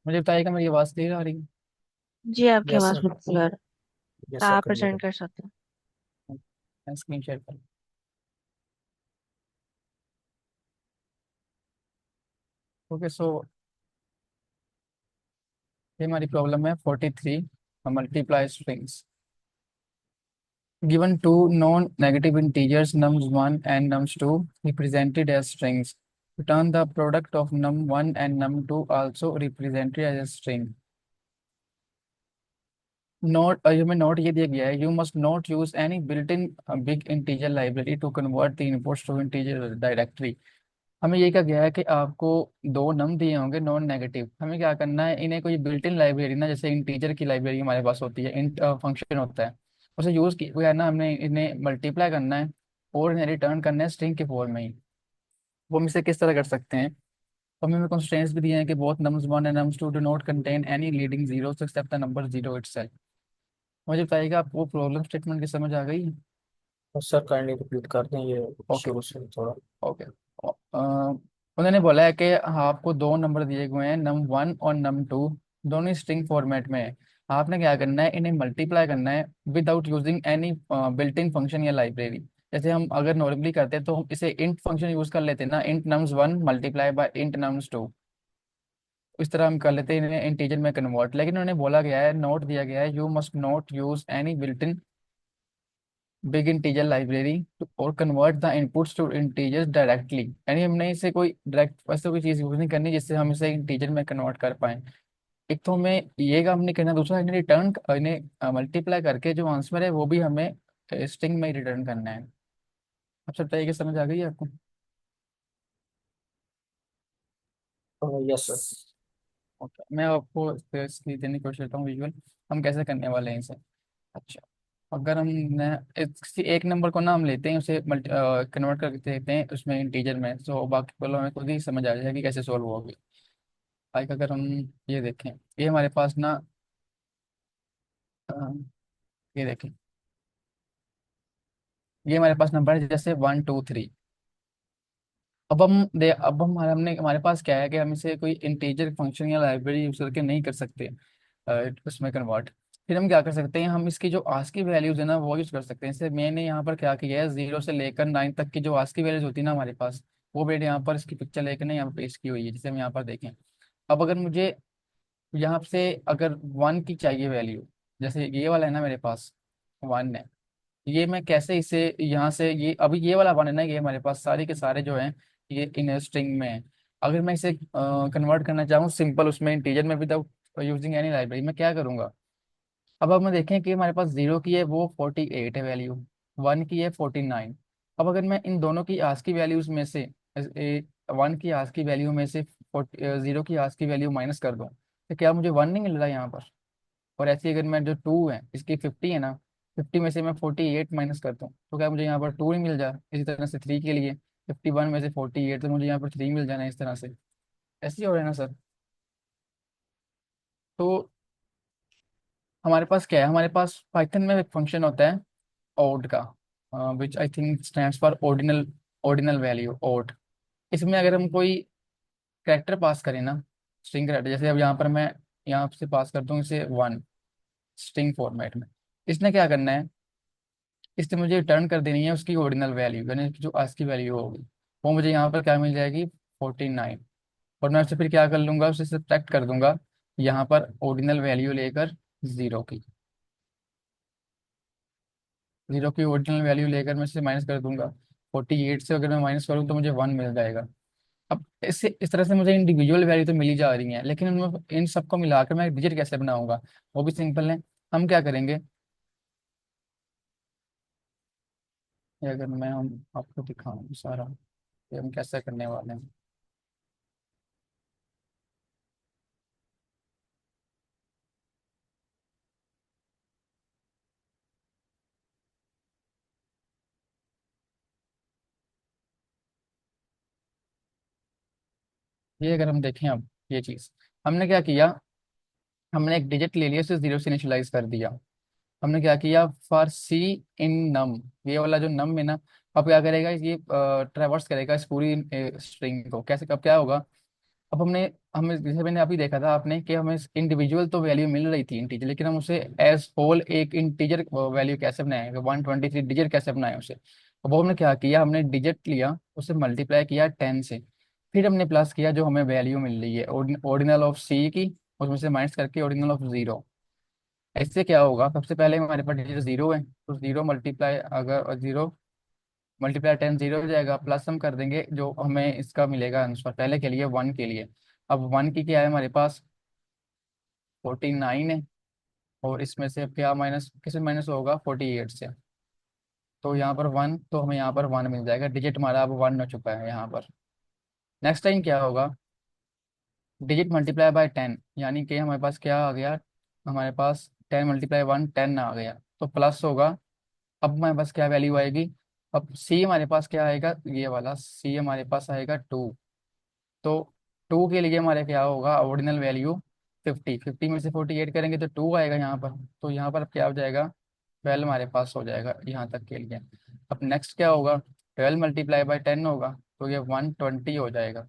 मुझे बताइएगा मेरी आवाज़ क्लियर आ रही है? जी आपकी यस आवाज सर। बिल्कुल क्लियर। यस सर, आप करिएगा। प्रेजेंट कर सकते हैं। मैं स्क्रीन शेयर कर। ओके सो ये हमारी प्रॉब्लम है 43 multiply strings given two non-negative integers nums1 and nums2 represented as strings. Return the product of num1 and num2 also represented as a string. Note में note ये दिया गया है, you must not use any built in big integer library to convert the inputs to integer directly. हमें ये कहा गया है कि आपको दो नम दिए होंगे नॉन नेगेटिव, हमें क्या करना है, इन्हें कोई बिल्ट इन लाइब्रेरी ना, जैसे इंटीजर की लाइब्रेरी हमारे पास होती है, इंट फंक्शन होता है, उसे यूज किया है ना, हमने इन्हें मल्टीप्लाई करना है और इन्हें रिटर्न करना है स्ट्रिंग के फॉर्म में ही। वो हम इसे किस तरह कर सकते हैं? तो हमें कंस्ट्रेंट्स भी दिए हैं कि both nums one and nums two do not contain any leading zero except the number zero itself. मुझे बताइएगा आपको प्रॉब्लम स्टेटमेंट की समझ आ गई? तो सर काइंडली रिपीट कर दें ये ओके। शुरू से थोड़ा। ओके। उन्होंने बोला है कि हाँ, आपको दो नंबर दिए हुए हैं, नम वन और नम टू, दोनों स्ट्रिंग फॉर्मेट में है। आपने क्या करना है, इन्हें मल्टीप्लाई करना है विदाउट यूजिंग एनी बिल्ट इन फंक्शन या लाइब्रेरी। जैसे हम अगर नॉर्मली करते हैं तो हम इसे इंट फंक्शन यूज कर लेते हैं ना, int nums one multiply by int nums two, इस तरह हम कर लेते हैं इन्हें इंटीजर में कन्वर्ट। लेकिन उन्होंने बोला गया है, नोट दिया गया है, you must not use any built in big integer library और convert the inputs to integers directly. यानी हमने इसे कोई डायरेक्ट वैसे कोई चीज़ यूज नहीं करनी जिससे हम इसे इंटीजर में कन्वर्ट कर पाए। एक तो हमें ये काम नहीं करना, दूसरा इन्हें रिटर्न, इन्हें मल्टीप्लाई करके जो आंसर है वो भी हमें स्ट्रिंग में ही रिटर्न करना है। अब सब तरीके से समझ आ गई है आपको? Yes sir. ओके, मैं आपको इसकी देने की कोशिश करता हूँ विजुअल, हम कैसे करने वाले हैं इसे। अच्छा, अगर हम किसी एक नंबर को ना हम लेते हैं, उसे कन्वर्ट कर देते हैं उसमें इंटीजर में, तो बाकी वालों हमें खुद ही समझ आ जाएगा कि कैसे सॉल्व होगी। लाइक अगर हम ये देखें, ये हमारे पास ना, अ, ये देखें, ये हमारे पास नंबर है जैसे 1 2 3। अब हमने हमारे पास क्या है कि हम इसे कोई इंटीजर फंक्शन या लाइब्रेरी यूज करके नहीं कर सकते उसमें कन्वर्ट। फिर हम क्या कर सकते हैं, हम इसकी जो आज की वैल्यूज है ना वो यूज कर सकते हैं। जैसे मैंने यहाँ पर क्या किया है, 0 से लेकर 9 तक की जो आज की वैल्यूज होती है ना हमारे पास, वो मैंने यहाँ पर इसकी पिक्चर लेकर ना यहाँ पर पेश की हुई है, जिसे हम यहाँ पर देखें। अब अगर मुझे यहाँ से अगर 1 की चाहिए वैल्यू, जैसे ये वाला है ना मेरे पास 1 है, ये मैं कैसे इसे यहाँ से, ये अभी ये वाला 1 है ना, ये हमारे पास सारे के सारे जो हैं ये इन स्ट्रिंग में है। अगर मैं इसे कन्वर्ट करना चाहूँ सिंपल उसमें इंटीजर में विदाउट यूजिंग एनी लाइब्रेरी, मैं क्या करूँगा? अब हम देखें कि हमारे पास 0 की है वो 48 है वैल्यू, 1 की है 49। अब अगर मैं इन दोनों की आज की वैल्यूज में से 1 की आज की वैल्यू में से 0 की आज की वैल्यू माइनस कर दूं, तो क्या मुझे 1 नहीं मिल रहा है यहाँ पर? और ऐसे ही अगर मैं जो 2 है इसकी 50 है ना, 50 में से मैं 48 माइनस करता हूँ तो क्या मुझे यहाँ पर 2 नहीं मिल जाए? इसी तरह से 3 के लिए 51 में से 48 तो मुझे यहाँ पर 3 मिल जाना है, इस तरह से। ऐसे ही हो रहा है ना सर? तो हमारे पास क्या है, हमारे पास पाइथन में एक फंक्शन होता है ओड का, which I think stands for ordinal, ordinal value ord. इसमें अगर हम कोई कैरेक्टर पास करें ना, स्ट्रिंग कैरेक्टर, जैसे अब यहाँ पर मैं यहाँ से पास करता हूँ इसे 1 स्ट्रिंग फॉर्मेट में, इसने क्या करना है, इसने मुझे रिटर्न कर देनी है उसकी ओरिजिनल वैल्यू, यानी जो आज की वैल्यू होगी वो मुझे यहाँ पर क्या मिल जाएगी, 49। और मैं उससे फिर क्या कर लूंगा, उसे सब्ट्रैक्ट कर दूंगा यहाँ पर ओरिजिनल वैल्यू लेकर 0 की, 0 की ओरिजिनल वैल्यू लेकर मैं इसे माइनस कर दूंगा। 48 से अगर मैं माइनस करूँ तो मुझे 1 मिल जाएगा। अब इससे इस तरह से मुझे इंडिविजुअल वैल्यू तो मिली जा रही है, लेकिन इन सबको मिलाकर मैं एक डिजिट कैसे बनाऊंगा? वो भी सिंपल है। हम क्या करेंगे, ये अगर मैं हम आपको दिखाऊं सारा, ये हम कैसे करने वाले हैं। ये अगर हम देखें, अब ये चीज हमने क्या किया, हमने एक डिजिट ले लिया, उसे 0 से इनिशियलाइज कर दिया। हमने क्या किया, फॉर सी इन नम, ये वाला जो नम है ना, अब क्या करेगा, ये ट्रेवर्स करेगा इस पूरी स्ट्रिंग को। कैसे, कब क्या होगा, अब हमने हमें जैसे मैंने अभी देखा था आपने कि हमें इंडिविजुअल तो वैल्यू मिल रही थी इंटीजर, लेकिन हम उसे एज होल एक इंटीजर वैल्यू कैसे बनाएंगे, 123 डिजिट कैसे बनाए उसे। तो वो हमने क्या किया, हमने डिजिट लिया, उसे मल्टीप्लाई किया 10 से, फिर हमने प्लस किया जो हमें वैल्यू मिल रही है ऑर्डिनल ऑफ सी की, उसमें से माइनस करके ऑर्डिनल ऑफ जीरो। इससे क्या होगा, सबसे पहले हमारे पास डिजिट जीरो है, तो जीरो मल्टीप्लाई, अगर जीरो मल्टीप्लाई 10 जीरो हो जाएगा, प्लस हम कर देंगे जो हमें इसका मिलेगा आंसर पहले के लिए, वन के लिए। अब वन की क्या है हमारे पास, 49 है, और इसमें से अब क्या माइनस, किस में माइनस होगा, 48 से। तो यहाँ पर वन, तो हमें यहाँ पर वन मिल जाएगा, डिजिट हमारा अब वन हो चुका है यहाँ पर। नेक्स्ट टाइम क्या होगा, डिजिट मल्टीप्लाई बाय 10, यानी कि हमारे पास क्या आ गया, हमारे पास 10 मल्टीप्लाई वन 10 आ गया, तो प्लस होगा। अब हमारे पास क्या वैल्यू आएगी, अब सी हमारे पास क्या आएगा, ये वाला सी हमारे पास आएगा 2। तो 2 के लिए हमारे क्या होगा, ऑर्डिनल वैल्यू 50, 50 में से 48 करेंगे तो 2 आएगा यहाँ पर। तो यहाँ पर अब क्या हो जाएगा, 12 हमारे पास हो जाएगा यहाँ तक के लिए। अब नेक्स्ट क्या होगा, 12 मल्टीप्लाई बाई 10 होगा, तो ये 120 हो जाएगा।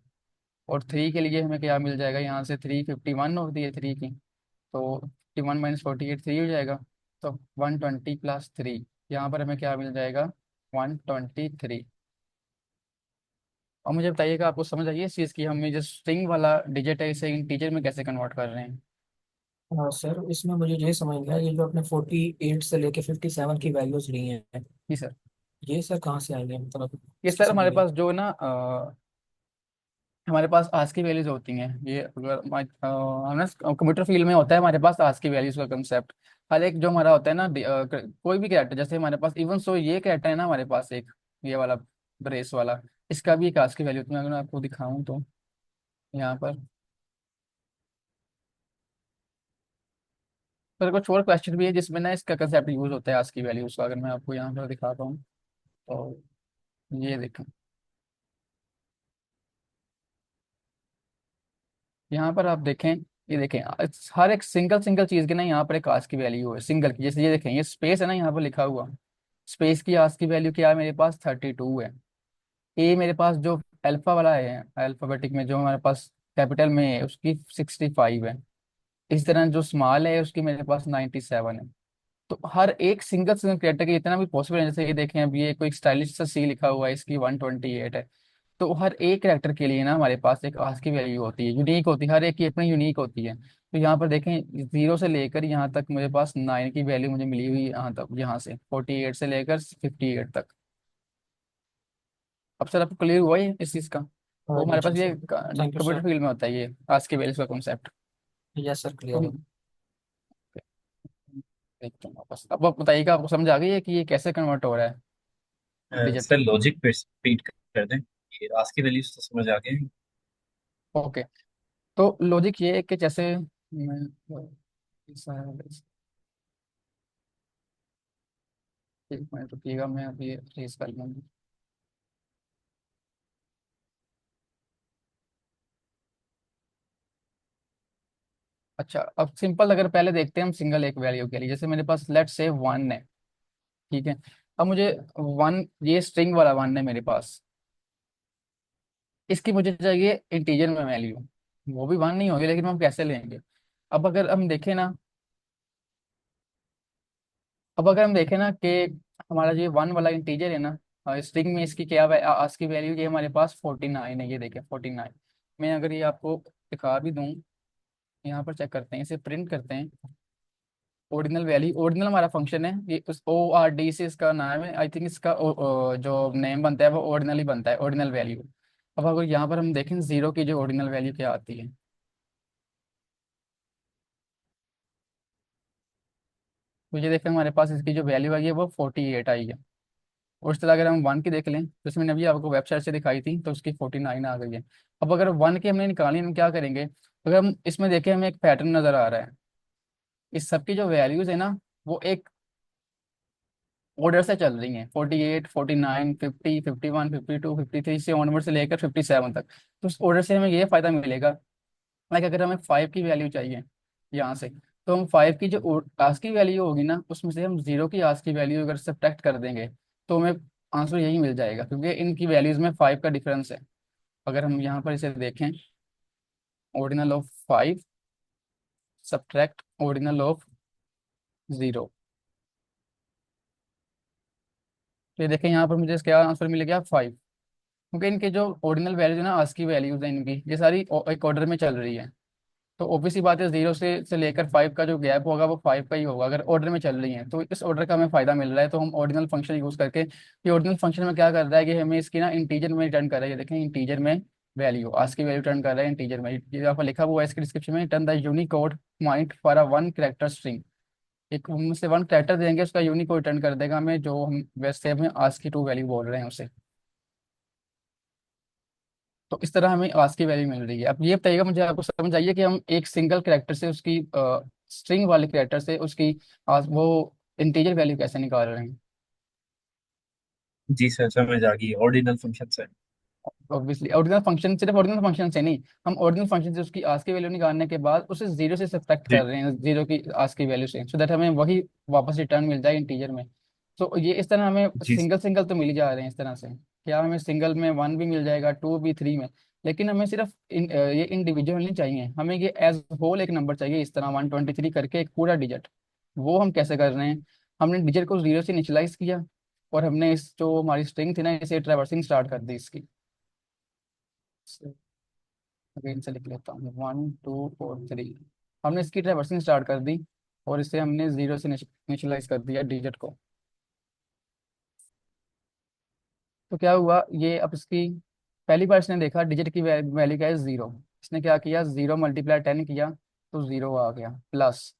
और थ्री के लिए हमें क्या मिल जाएगा, यहाँ से 351 होती है थ्री की, तो 51 माइनस 48 थ्री हो जाएगा। तो 120 प्लस थ्री, यहाँ पर हमें क्या मिल जाएगा, 123। और मुझे बताइएगा, आपको समझ आई है इस चीज़ की, हम ये जो स्ट्रिंग वाला डिजिट है इसे इंटीजर में कैसे कन्वर्ट कर रहे हैं। हाँ सर, इसमें मुझे ये समझ गया, ये जो आपने 48 से लेके 57 की वैल्यूज ली हैं, जी सर। ये सर कहाँ से आई है, मतलब ये इसकी सर समझ हमारे नहीं। पास जो है ना, हमारे पास आज की वैल्यूज होती हैं, ये अगर हमने कंप्यूटर फील्ड में होता है हमारे पास आज की वैल्यूज का कंसेप्ट। हर एक जो हमारा होता है ना, कोई भी कैरेक्टर, जैसे हमारे पास इवन सो ये कैरेक्टर है ना हमारे पास एक, ये वाला ब्रेस वाला, इसका भी एक आज की वैल्यू होती है। अगर मैं आपको दिखाऊं तो यहाँ पर, पर कुछ और क्वेश्चन भी है जिसमें ना इसका कंसेप्ट यूज होता है आज की वैल्यूज का, अगर मैं आपको यहाँ पर दिखाता हूँ तो ये देखें, यहाँ पर आप देखें, ये देखें, हर एक सिंगल सिंगल चीज की ना यहाँ पर एक आज की वैल्यू है सिंगल की। जैसे ये देखें, ये स्पेस है ना यहाँ पर लिखा हुआ, स्पेस की आज की वैल्यू क्या है, मेरे पास 32 है। ए मेरे पास जो अल्फा वाला है, अल्फाबेटिक में जो हमारे पास कैपिटल में है, उसकी 65 है। इस तरह जो स्मॉल है उसकी मेरे पास 97 है। तो हर एक सिंगल सिंगल कैरेक्टर के इतना भी पॉसिबल है, जैसे ये देखें, अब ये कोई स्टाइलिश सा सी लिखा हुआ है, इसकी 128 है। तो हर एक कैरेक्टर के लिए ना हमारे पास एक आज की वैल्यू होती है, यूनिक होती है, हर एक की अपनी यूनिक होती है। तो यहाँ पर देखें, जीरो से लेकर यहाँ तक मेरे पास 9 की वैल्यू मुझे मिली हुई है, यहाँ तक, यहाँ से 48 से लेकर 58 तक। अब सर आपको क्लियर हुआ है इस चीज़ का। हाँ तो जी हमारे पास जी ये sir. Thank you computer sir. Field में होता है ये आज की वैल्यूज का कॉन्सेप्ट। यस सर, तो क्लियर है। देखते हैं वापस, अब आप बताइएगा, आपको समझ आ गई है कि ये कैसे कन्वर्ट हो रहा है डिजिट। सर लॉजिक पे रिपीट कर दें, ये आज की वैल्यूज तो समझ आ गए। ओके, तो लॉजिक ये है कि जैसे मैं, एक मिनट रुकिएगा, मैं अभी रेस कर लूँगी। अच्छा, अब सिंपल अगर पहले देखते हैं हम सिंगल एक वैल्यू के लिए, जैसे मेरे पास लेट से वन है, ठीक है। अब मुझे वन, ये स्ट्रिंग वाला वन है मेरे पास, इसकी मुझे चाहिए इंटीजर में वैल्यू, वो भी वन नहीं होगी, लेकिन हम कैसे लेंगे। अब अगर हम देखें ना, अब अगर हम देखें ना कि हमारा जो वन वाला इंटीजर है ना, स्ट्रिंग में इसकी क्या आज की वैल्यू ये हमारे पास 49 है, ये देखें 49। मैं अगर ये आपको दिखा भी दूं, यहाँ पर चेक करते हैं, इसे प्रिंट करते हैं, ऑर्डिनल वैल्यू, ऑर्डिनल हमारा फंक्शन है ये, उस ORD से इसका नाम है, आई थिंक इसका जो नेम बनता है वो ऑर्डिनल ही बनता है, ऑर्डिनल वैल्यू। अब अगर यहाँ पर हम देखें जीरो की जो ऑर्डिनल वैल्यू क्या आती है, तो ये देखें हमारे पास इसकी जो वैल्यू आई है वो 48 आई है। और इस तरह अगर हम वन की देख लें, तो इसमें अभी आपको वेबसाइट से दिखाई थी, तो उसकी 49 आ गई है। अब अगर वन की हमने निकाली, हम क्या करेंगे, अगर हम इसमें देखें, हमें एक पैटर्न नजर आ रहा है, इस सबकी जो वैल्यूज है ना, वो एक ऑर्डर से चल रही हैं, 48, 49, 50, 51, 52, 53 से ऑनवर्ड से लेकर 57 तक। तो उस ऑर्डर से हमें ये फायदा मिलेगा, लाइक अगर हमें फाइव की वैल्यू चाहिए यहाँ से, तो हम फाइव की जो आज की वैल्यू होगी ना, उसमें से हम जीरो की आज की वैल्यू अगर सब्ट्रैक्ट कर देंगे, तो हमें आंसर यही मिल जाएगा, क्योंकि इनकी वैल्यूज में फाइव का डिफरेंस है। अगर हम यहाँ पर इसे देखें, ordinal of 5 subtract ordinal of 0। तो ये देखें यहाँ पर मुझे क्या आंसर मिल गया 5, क्योंकि इनके जो ऑर्डिनल वैल्यूज है ना, आज की वैल्यूज है इनकी, ये सारी एक ऑर्डर में चल रही है। तो ऑब्वियसली बात है, 0 से लेकर 5 का जो गैप होगा वो 5 का ही होगा अगर ऑर्डर में चल रही है। तो इस ऑर्डर का हमें फायदा मिल रहा है, तो हम ऑर्डिनल फंक्शन यूज करके, ये ऑर्डिनल फंक्शन में क्या कर रहा है कि हमें इसकी ना इंटीजर में रिटर्न कर रहा है। ये देखें, इंटीजर में वैल्यू, आज की वैल्यू रिटर्न कर रहा है इंटीजर में। ये यहाँ पर लिखा हुआ है इसके डिस्क्रिप्शन में, return the Unicode point for a one character string. एक उनसे वन कैरेक्टर देंगे, उसका यूनिकोड रिटर्न कर देगा हमें, जो हम वैसे हमें आज की टू वैल्यू बोल रहे हैं उसे। तो इस तरह हमें आज की वैल्यू मिल रही है। अब ये बताइएगा मुझे, आपको समझ आइए कि हम एक सिंगल कैरेक्टर से उसकी स्ट्रिंग वाले कैरेक्टर से उसकी आज वो इंटीजर वैल्यू कैसे निकाल रहे हैं। जी सर, समझ आ गई ordinal function sir. Obviously ordinal function, सिर्फ ऑर्डिनल फंक्शन से नहीं, हम ऑर्डिनल फंक्शन से उसकी आज की वैल्यू निकालने के बाद उसे 0 से सब्ट्रैक्ट जी कर रहे हैं, 0 की आज की वैल्यू से, सो दैट हमें वही वापस रिटर्न मिल जाए इंटीजर में। तो ये इस तरह हमें जी सिंगल सिंगल तो मिल ही जा रहे हैं इस तरह से। क्या हमें सिंगल में 1 भी मिल जाएगा, 2 भी, 3 में, लेकिन हमें सिर्फ ये इंडिविजुअल नहीं चाहिए, हमें ये एज होल एक नंबर चाहिए, इस तरह 123 करके एक पूरा डिजिट। वो हम कैसे कर रहे हैं, हमने डिजिट को 0 से इनिशियलाइज किया, और हमने इस जो हमारी स्ट्रिंग थी ना, इसे ट्रैवर्सिंग स्टार्ट कर दी इसकी। अगेन से लिख लेता हूँ, 1 2 4 3। हमने इसकी ट्रैवर्सिंग स्टार्ट कर दी, और इसे हमने 0 से इनिशियलाइज कर दिया डिजिट को। तो क्या हुआ, ये अब इसकी पहली बार इसने देखा डिजिट की वैल्यू क्या है 0। इसने क्या किया, 0 मल्टीप्लाई 10 किया, तो 0 आ गया, प्लस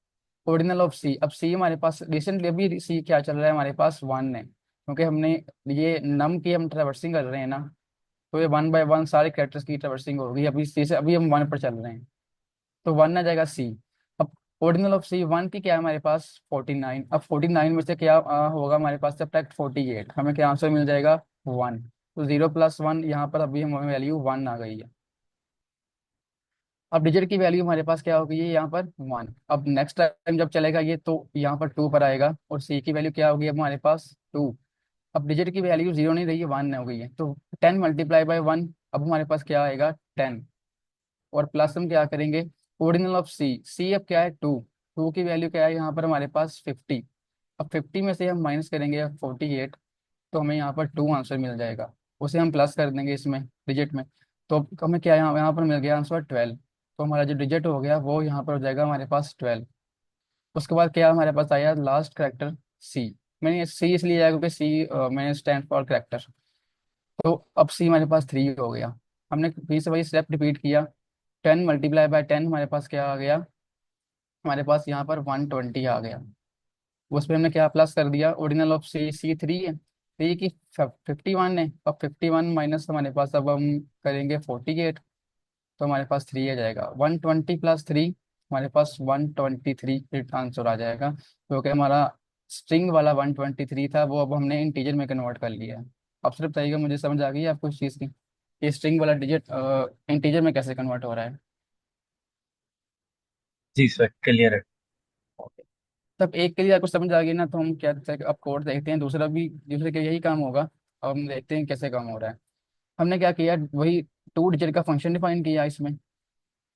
ऑर्डिनल ऑफ सी। अब सी हमारे पास रिसेंटली अभी सी क्या चल रहा है हमारे पास, 1 है, क्योंकि हमने ये नम की हम ट्रैवर्सिंग कर रहे हैं ना। तो ये 1 बाय 1 सारे कैरेक्टर्स की ट्रैवर्सिंग होगी, अभी सी से अभी हम 1 पर चल रहे हैं, तो 1 आ जाएगा सी। अब ऑर्डिनल ऑफ सी 1 की क्या है हमारे पास 49। अब 49 में से क्या होगा हमारे पास, सब्ट्रैक्ट 48, हमें क्या आंसर मिल जाएगा 1। तो 0 + 1, यहाँ पर अभी हमें वैल्यू 1 आ गई है। अब डिजिट की वैल्यू हमारे पास क्या हो गई है यहाँ पर 1। अब नेक्स्ट टाइम जब चलेगा ये, तो यहाँ पर 2 पर आएगा, और सी की वैल्यू क्या होगी अब हमारे पास 2। अब डिजिट की वैल्यू 0 नहीं रही है, 1 हो गई है, तो 10 मल्टीप्लाई बाय 1, अब हमारे पास क्या आएगा 10। और प्लस हम क्या करेंगे, ऑर्डिनल ऑफ सी, सी अब क्या है 2, 2 की वैल्यू क्या है यहाँ पर हमारे पास 50। अब 50 में से हम माइनस करेंगे 48, तो हमें यहाँ पर 2 आंसर मिल जाएगा। उसे हम प्लस कर देंगे इसमें डिजिट में, तो अब हमें क्या यहाँ पर मिल गया आंसर 12। तो हमारा जो डिजिट हो गया वो यहाँ पर हो जाएगा हमारे पास 12। उसके बाद क्या हमारे पास आया लास्ट करेक्टर सी। मैंने सी इसलिए आया क्योंकि सी मैंने स्टैंड फॉर करेक्टर। तो अब सी हमारे पास 3 हो गया। हमने फिर से वही स्टेप रिपीट किया, 10 मल्टीप्लाई बाय 10 हमारे पास क्या आ गया, हमारे पास यहाँ पर 120 आ गया। उस पर हमने क्या प्लस कर दिया, ओरिजिनल ऑफ सी, सी 3 है, 3 की 51 है, अब 51 माइनस हमारे पास अब हम करेंगे 48, तो हमारे पास 3 आ जाएगा, 120 + 3 हमारे पास 123 आंसर आ जाएगा, क्योंकि हमारा स्ट्रिंग वाला 123 था, वो अब हमने इंटीजर में कन्वर्ट कर लिया है। अब सिर्फ बताइएगा, मुझे समझ आ गई है आपको इस चीज़ की, ये स्ट्रिंग वाला डिजिट इंटीजर में कैसे कन्वर्ट हो रहा है। जी सर, क्लियर है। ओके। तब एक के लिए आपको समझ आ गई ना, तो हम क्या, अब कोड देखते हैं, दूसरा भी, दूसरे का यही काम होगा। अब हम देखते हैं कैसे काम हो रहा है। हमने क्या किया, वही 2 डिजिट का फंक्शन डिफाइन किया इसमें।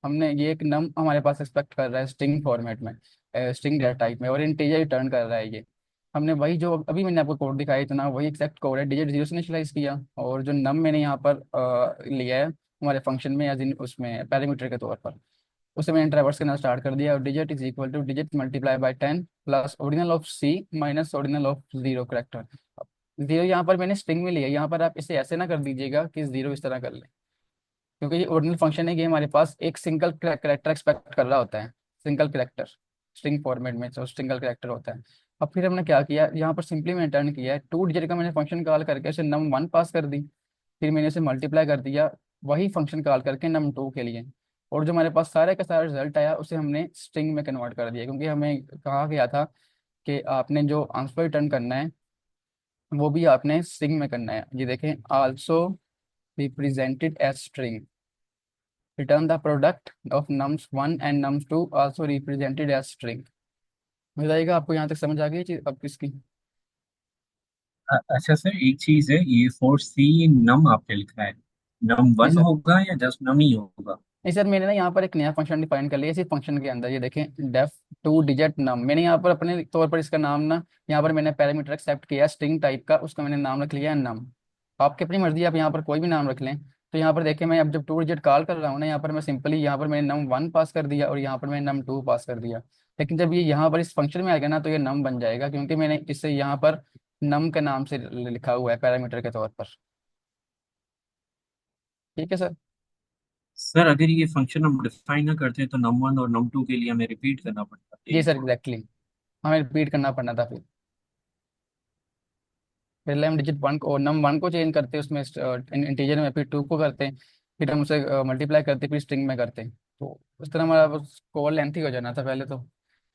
हमने ये एक नम हमारे पास एक्सपेक्ट कर रहा है स्ट्रिंग फॉर्मेट में, स्ट्रिंग डेटा टाइप में, और इंटीजर रिटर्न कर रहा है ये। हमने वही जो अभी मैंने आपको कोड दिखाया इतना, वही एक्सेप्ट कोड है, डिजिट 0 से इनिशियलाइज किया, और जो नम मैंने यहाँ पर लिया है हमारे फंक्शन में, एज इन उसमें पैरामीटर के तौर पर, उसे मैंने ट्रैवर्स करना स्टार्ट कर दिया, और digit is equal to digit multiply by 10 plus original of c minus original of 0 character. 0 यहाँ पर मैंने स्ट्रिंग में लिया, यहाँ पर आप इसे ऐसे ना कर दीजिएगा कि 0 इस तरह कर ले, क्योंकि ये ओरिजिनल फंक्शन है कि हमारे पास एक सिंगल करेक्टर एक्सपेक्ट कर रहा होता है, सिंगल करेक्टर स्ट्रिंग फॉर्मेट में जो सिंगल करेक्टर होता है। अब फिर हमने क्या किया, यहाँ पर सिंपली मैंने रिटर्न किया है 2 डिजिट का, मैंने फंक्शन कॉल करके उसे num1 पास कर दी, फिर मैंने उसे मल्टीप्लाई कर दिया वही फंक्शन कॉल करके num2 के लिए, और जो हमारे पास सारे का सारा रिजल्ट आया उसे हमने स्ट्रिंग में कन्वर्ट कर दिया, क्योंकि हमें कहा गया था कि आपने जो आंसर रिटर्न करना है वो भी आपने स्ट्रिंग में करना है। ये देखें, also represented as string, return the product of nums1 and nums2 also represented as string। बताइएगा आपको यहाँ तक समझ आ गई चीज अब किसकी। अच्छा सर, एक चीज है, ये फोर सी नम आपने लिखा है, नम जी वन सर, होगा या जस्ट नम ही होगा? नहीं सर, मैंने ना यहाँ पर एक नया फंक्शन डिफाइन कर लिया इसी फंक्शन के अंदर। ये देखें, डेफ टू डिजिट नम, मैंने यहाँ पर अपने तौर पर इसका नाम ना, यहाँ पर मैंने पैरामीटर एक्सेप्ट किया स्ट्रिंग टाइप का, उसका मैंने नाम रख लिया है नम। आपकी अपनी मर्जी है, आप यहाँ पर कोई भी नाम रख लें। तो यहाँ पर देखें, मैं अब जब टू डिजिट कॉल कर रहा हूँ ना, यहाँ पर मैं सिंपली यहाँ पर मैंने नम वन पास कर दिया और यहाँ पर मैंने नम टू पास कर दिया। लेकिन जब ये यहाँ पर इस फंक्शन में आएगा ना, तो ये नम बन जाएगा, क्योंकि मैंने इसे यहाँ पर नम के नाम से लिखा हुआ है पैरामीटर के तौर पर। ठीक है सर। सर अगर ये फंक्शन हम डिफाइन ना करते तो num1 और num2 के लिए हमें रिपीट करना पड़ता है जी यही सर, तो। एग्जैक्टली। हमें रिपीट करना पड़ना था फिर। पहले हम डिजिट वन को, नम वन को चेंज करते हैं उसमें इंटीजर में, फिर टू को करते हैं, फिर हम उसे मल्टीप्लाई करते हैं, फिर स्ट्रिंग में करते हैं। तो उस तरह हमारा बस कोड लेंथी हो जाना था पहले तो।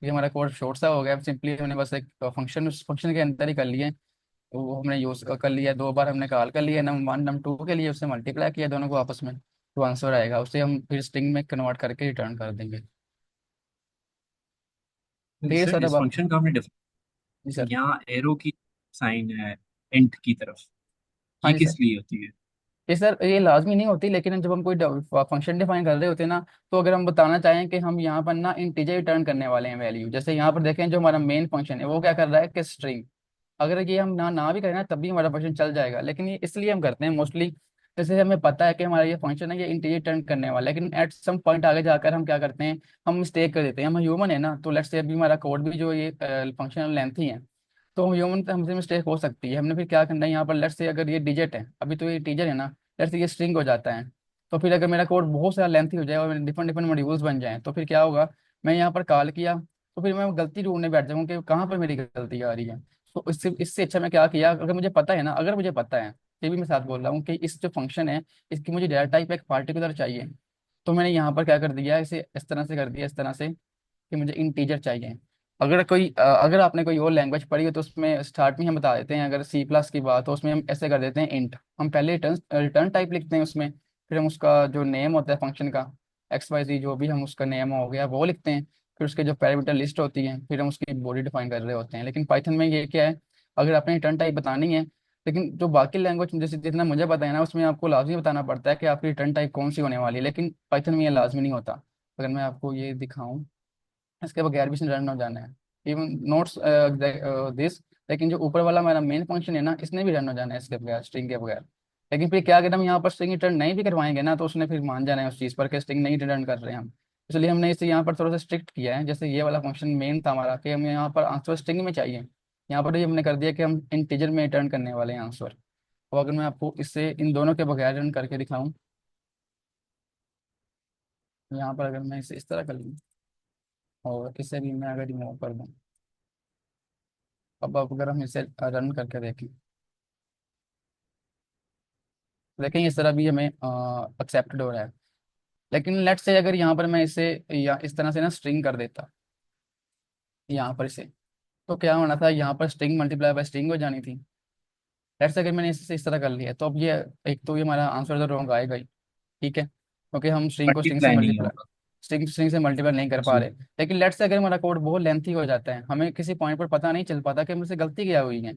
ये हमारा कोड शॉर्ट सा हो गया, सिंपली हमने बस एक फंक्शन उस फंक्शन के अंदर ही कर लिए। तो वो हमने यूज कर लिया, दो बार हमने कॉल कर लिया नम वन नम टू के लिए, उससे मल्टीप्लाई किया दोनों को आपस में, तो आंसर आएगा, उसे हम फिर स्ट्रिंग में कन्वर्ट करके रिटर्न कर देंगे। ठीक है सर सर, इस अब आप। फंक्शन का हमने जी सर। यहाँ एरो की साइन है इंट की तरफ, हाँ ये जी सर। किस लिए होती है? ये सर ये लाजमी नहीं होती, लेकिन जब हम कोई फंक्शन डिफाइन कर रहे होते हैं ना, तो अगर हम बताना चाहें कि हम यहाँ पर ना इंटीजर रिटर्न करने वाले हैं वैल्यू, जैसे यहाँ पर देखें जो हमारा मेन फंक्शन है वो क्या कर रहा है कि स्ट्रिंग, अगर ये हम ना ना भी करें ना तब भी हमारा फंक्शन चल जाएगा, लेकिन ये इसलिए हम करते हैं मोस्टली, जैसे हमें पता है कि हमारा ये फंक्शन है ये इंटीजर रिटर्न करने वाला है, लेकिन एट सम पॉइंट आगे जाकर हम क्या करते हैं, हम मिस्टेक कर देते हैं, हम ह्यूमन है ना, तो लेट्स से अभी हमारा कोड भी जो ये फंक्शनल लेंथ ही है, तो हम ह्यूमन हमसे मिस्टेक हो सकती है। हमने फिर क्या करना है यहाँ पर, लेट्स से अगर ये डिजिट है, अभी तो ये इंटीजर है ना, लेट्स से ये स्ट्रिंग हो जाता है, तो फिर अगर मेरा कोड बहुत सारा लेंथी हो जाए और डिफरेंट डिफरेंट मॉड्यूल्स बन जाएं, तो फिर क्या होगा, मैं यहाँ पर कॉल किया तो फिर मैं गलती ढूंढने बैठ जाऊँ कि कहाँ पर मेरी गलती आ रही है। तो इससे इससे अच्छा मैं क्या किया, अगर मुझे पता है ना, अगर मुझे पता है, ये भी मैं साथ बोल रहा हूँ कि इस जो फंक्शन है इसकी मुझे डेटा टाइप एक पार्टिकुलर चाहिए, तो मैंने यहाँ पर क्या कर दिया, इसे इस तरह से कर दिया, इस तरह से कि मुझे इंटीजर चाहिए। अगर आपने कोई और लैंग्वेज पढ़ी हो तो उसमें स्टार्ट में हम बता देते हैं, अगर सी प्लस की बात हो उसमें हम ऐसे कर देते हैं इंट, हम पहले रिटर्न रिटर्न टाइप लिखते हैं उसमें, फिर हम उसका जो नेम होता है फंक्शन का, एक्स वाई जी जो भी हम उसका नेम हो गया वो लिखते हैं, फिर उसके जो पैरामीटर लिस्ट होती है, फिर हम उसकी बॉडी डिफाइन कर रहे होते हैं। लेकिन पाइथन में ये क्या है, अगर आपने रिटर्न टाइप बतानी है, लेकिन जो बाकी लैंग्वेज जैसे जितना मुझे पता है ना, उसमें आपको लाजमी बताना पड़ता है कि आपकी रिटर्न टाइप कौन सी होने वाली है, लेकिन पाइथन में ये लाजमी नहीं होता। अगर मैं आपको ये दिखाऊं, इसके बगैर भी इसने रन हो जाना है, इवन नोट्स दिस, लेकिन जो ऊपर वाला मेरा मेन फंक्शन है ना, इसने भी रन हो जाना है इसके बगैर, स्ट्रिंग के बगैर। लेकिन फिर क्या अगर हम यहाँ पर स्ट्रिंग रिटर्न नहीं भी करवाएंगे ना, तो उसने फिर मान जाना है उस चीज़ पर कि स्ट्रिंग नहीं रिटर्न कर रहे हैं हम। इसलिए हमने इसे यहाँ पर थोड़ा सा स्ट्रिक्ट किया है, जैसे ये वाला फंक्शन मेन था हमारा कि हमें यहाँ पर आंसर स्ट्रिंग में चाहिए, यहाँ पर ये हमने कर दिया कि हम इंटीजर में रिटर्न करने वाले हैं आंसर। तो अगर मैं आपको इससे इन दोनों के बगैर रन करके दिखाऊं, यहाँ पर अगर मैं इसे इस तरह कर लूँ और इसे भी मैं अगर रिमूव कर दूँ, अब अगर हम इसे रन करके देखें, देखें इस तरह भी हमें एक्सेप्टेड हो रहा है। लेकिन लेट्स से अगर यहाँ पर मैं इसे या इस तरह से ना स्ट्रिंग कर देता यहाँ पर इसे, तो क्या होना था, यहाँ पर स्ट्रिंग मल्टीप्लाई बाय स्ट्रिंग हो जानी थी। लेट्स से अगर मैंने इसे इस तरह कर लिया, तो अब ये एक तो ये हमारा आंसर तो रॉन्ग आएगा ही, ठीक है, क्योंकि हम स्ट्रिंग को स्ट्रिंग से मल्टीप्लाई नहीं मल्टीप्लाई होगा। स्ट्रिंग से मल्टीप्लाई नहीं कर पा जी। रहे। लेकिन लेट्स से अगर हमारा कोड बहुत लेंथी हो जाता है, हमें किसी पॉइंट पर पता नहीं चल पाता कि हमसे गलती क्या हुई है,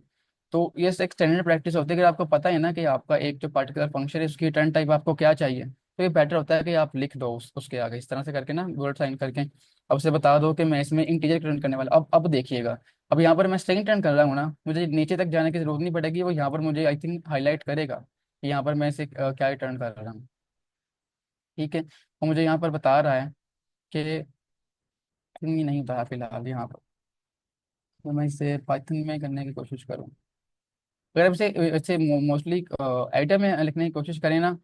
तो ये एक स्टैंडर्ड प्रैक्टिस होती है, अगर आपको पता है ना कि आपका एक जो पर्टिकुलर फंक्शन है उसकी रिटर्न टाइप आपको क्या चाहिए, तो ये बेटर होता है कि आप लिख दो उसके आगे इस तरह से करके ना वर्ड साइन करके, अब उसे बता दो कि मैं इसमें इंटीजर रिटर्न करने वाला। अब देखिएगा, अब यहाँ पर मैं स्ट्रिंग रिटर्न कर रहा हूँ ना, मुझे नीचे तक जाने की जरूरत नहीं पड़ेगी, वो यहाँ पर मुझे आई थिंक हाईलाइट करेगा कि यहाँ पर मैं इसे क्या रिटर्न कर रहा हूँ। ठीक है, और मुझे यहाँ पर बता रहा है कि ये नहीं होता है फिलहाल यहाँ पर, तो मैं इसे पाइथन में करने की कोशिश करूँ। अगर आप इसे इसे मोस्टली एडिटर में लिखने की कोशिश करें ना,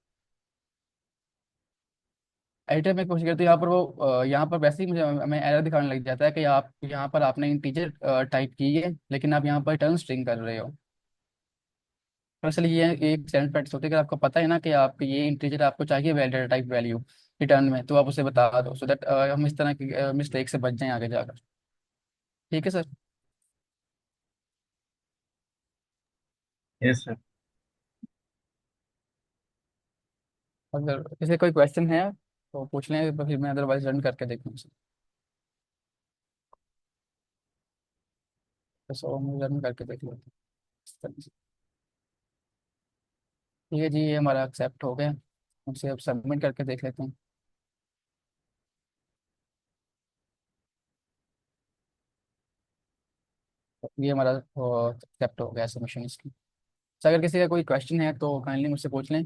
एडिटर में कोशिश करें तो यहाँ पर वो यहाँ पर वैसे ही मुझे हमें एरर दिखाने लग जाता है कि आप यहाँ पर आपने इंटीजर टाइप की है, लेकिन आप यहाँ पर रिटर्न स्ट्रिंग कर रहे हो। तो इसलिए ये एक स्टैंडर्ड प्रैक्टिस होती है कि आपको पता है ना कि आप ये इंटीजर आपको चाहिए वैलिड टाइप वैल्यू रिटर्न में, तो आप उसे बता दो, सो दैट हम इस तरह की मिस्टेक से बच जाएं आगे जाकर। ठीक है सर। Yes sir. अगर किसी कोई क्वेश्चन है तो पूछ लें, तो फिर मैं अदरवाइज रन करके देखूँ। तो सो हम रन करके देख लेते हैं इस तरह से। ठीक है जी, ये हमारा एक्सेप्ट हो गया, उसे अब सबमिट करके देख लेते हैं। ये हमारा एक्सेप्ट हो गया सबमिशन इसकी। तो अगर किसी का कोई क्वेश्चन है तो काइंडली मुझसे पूछ लें,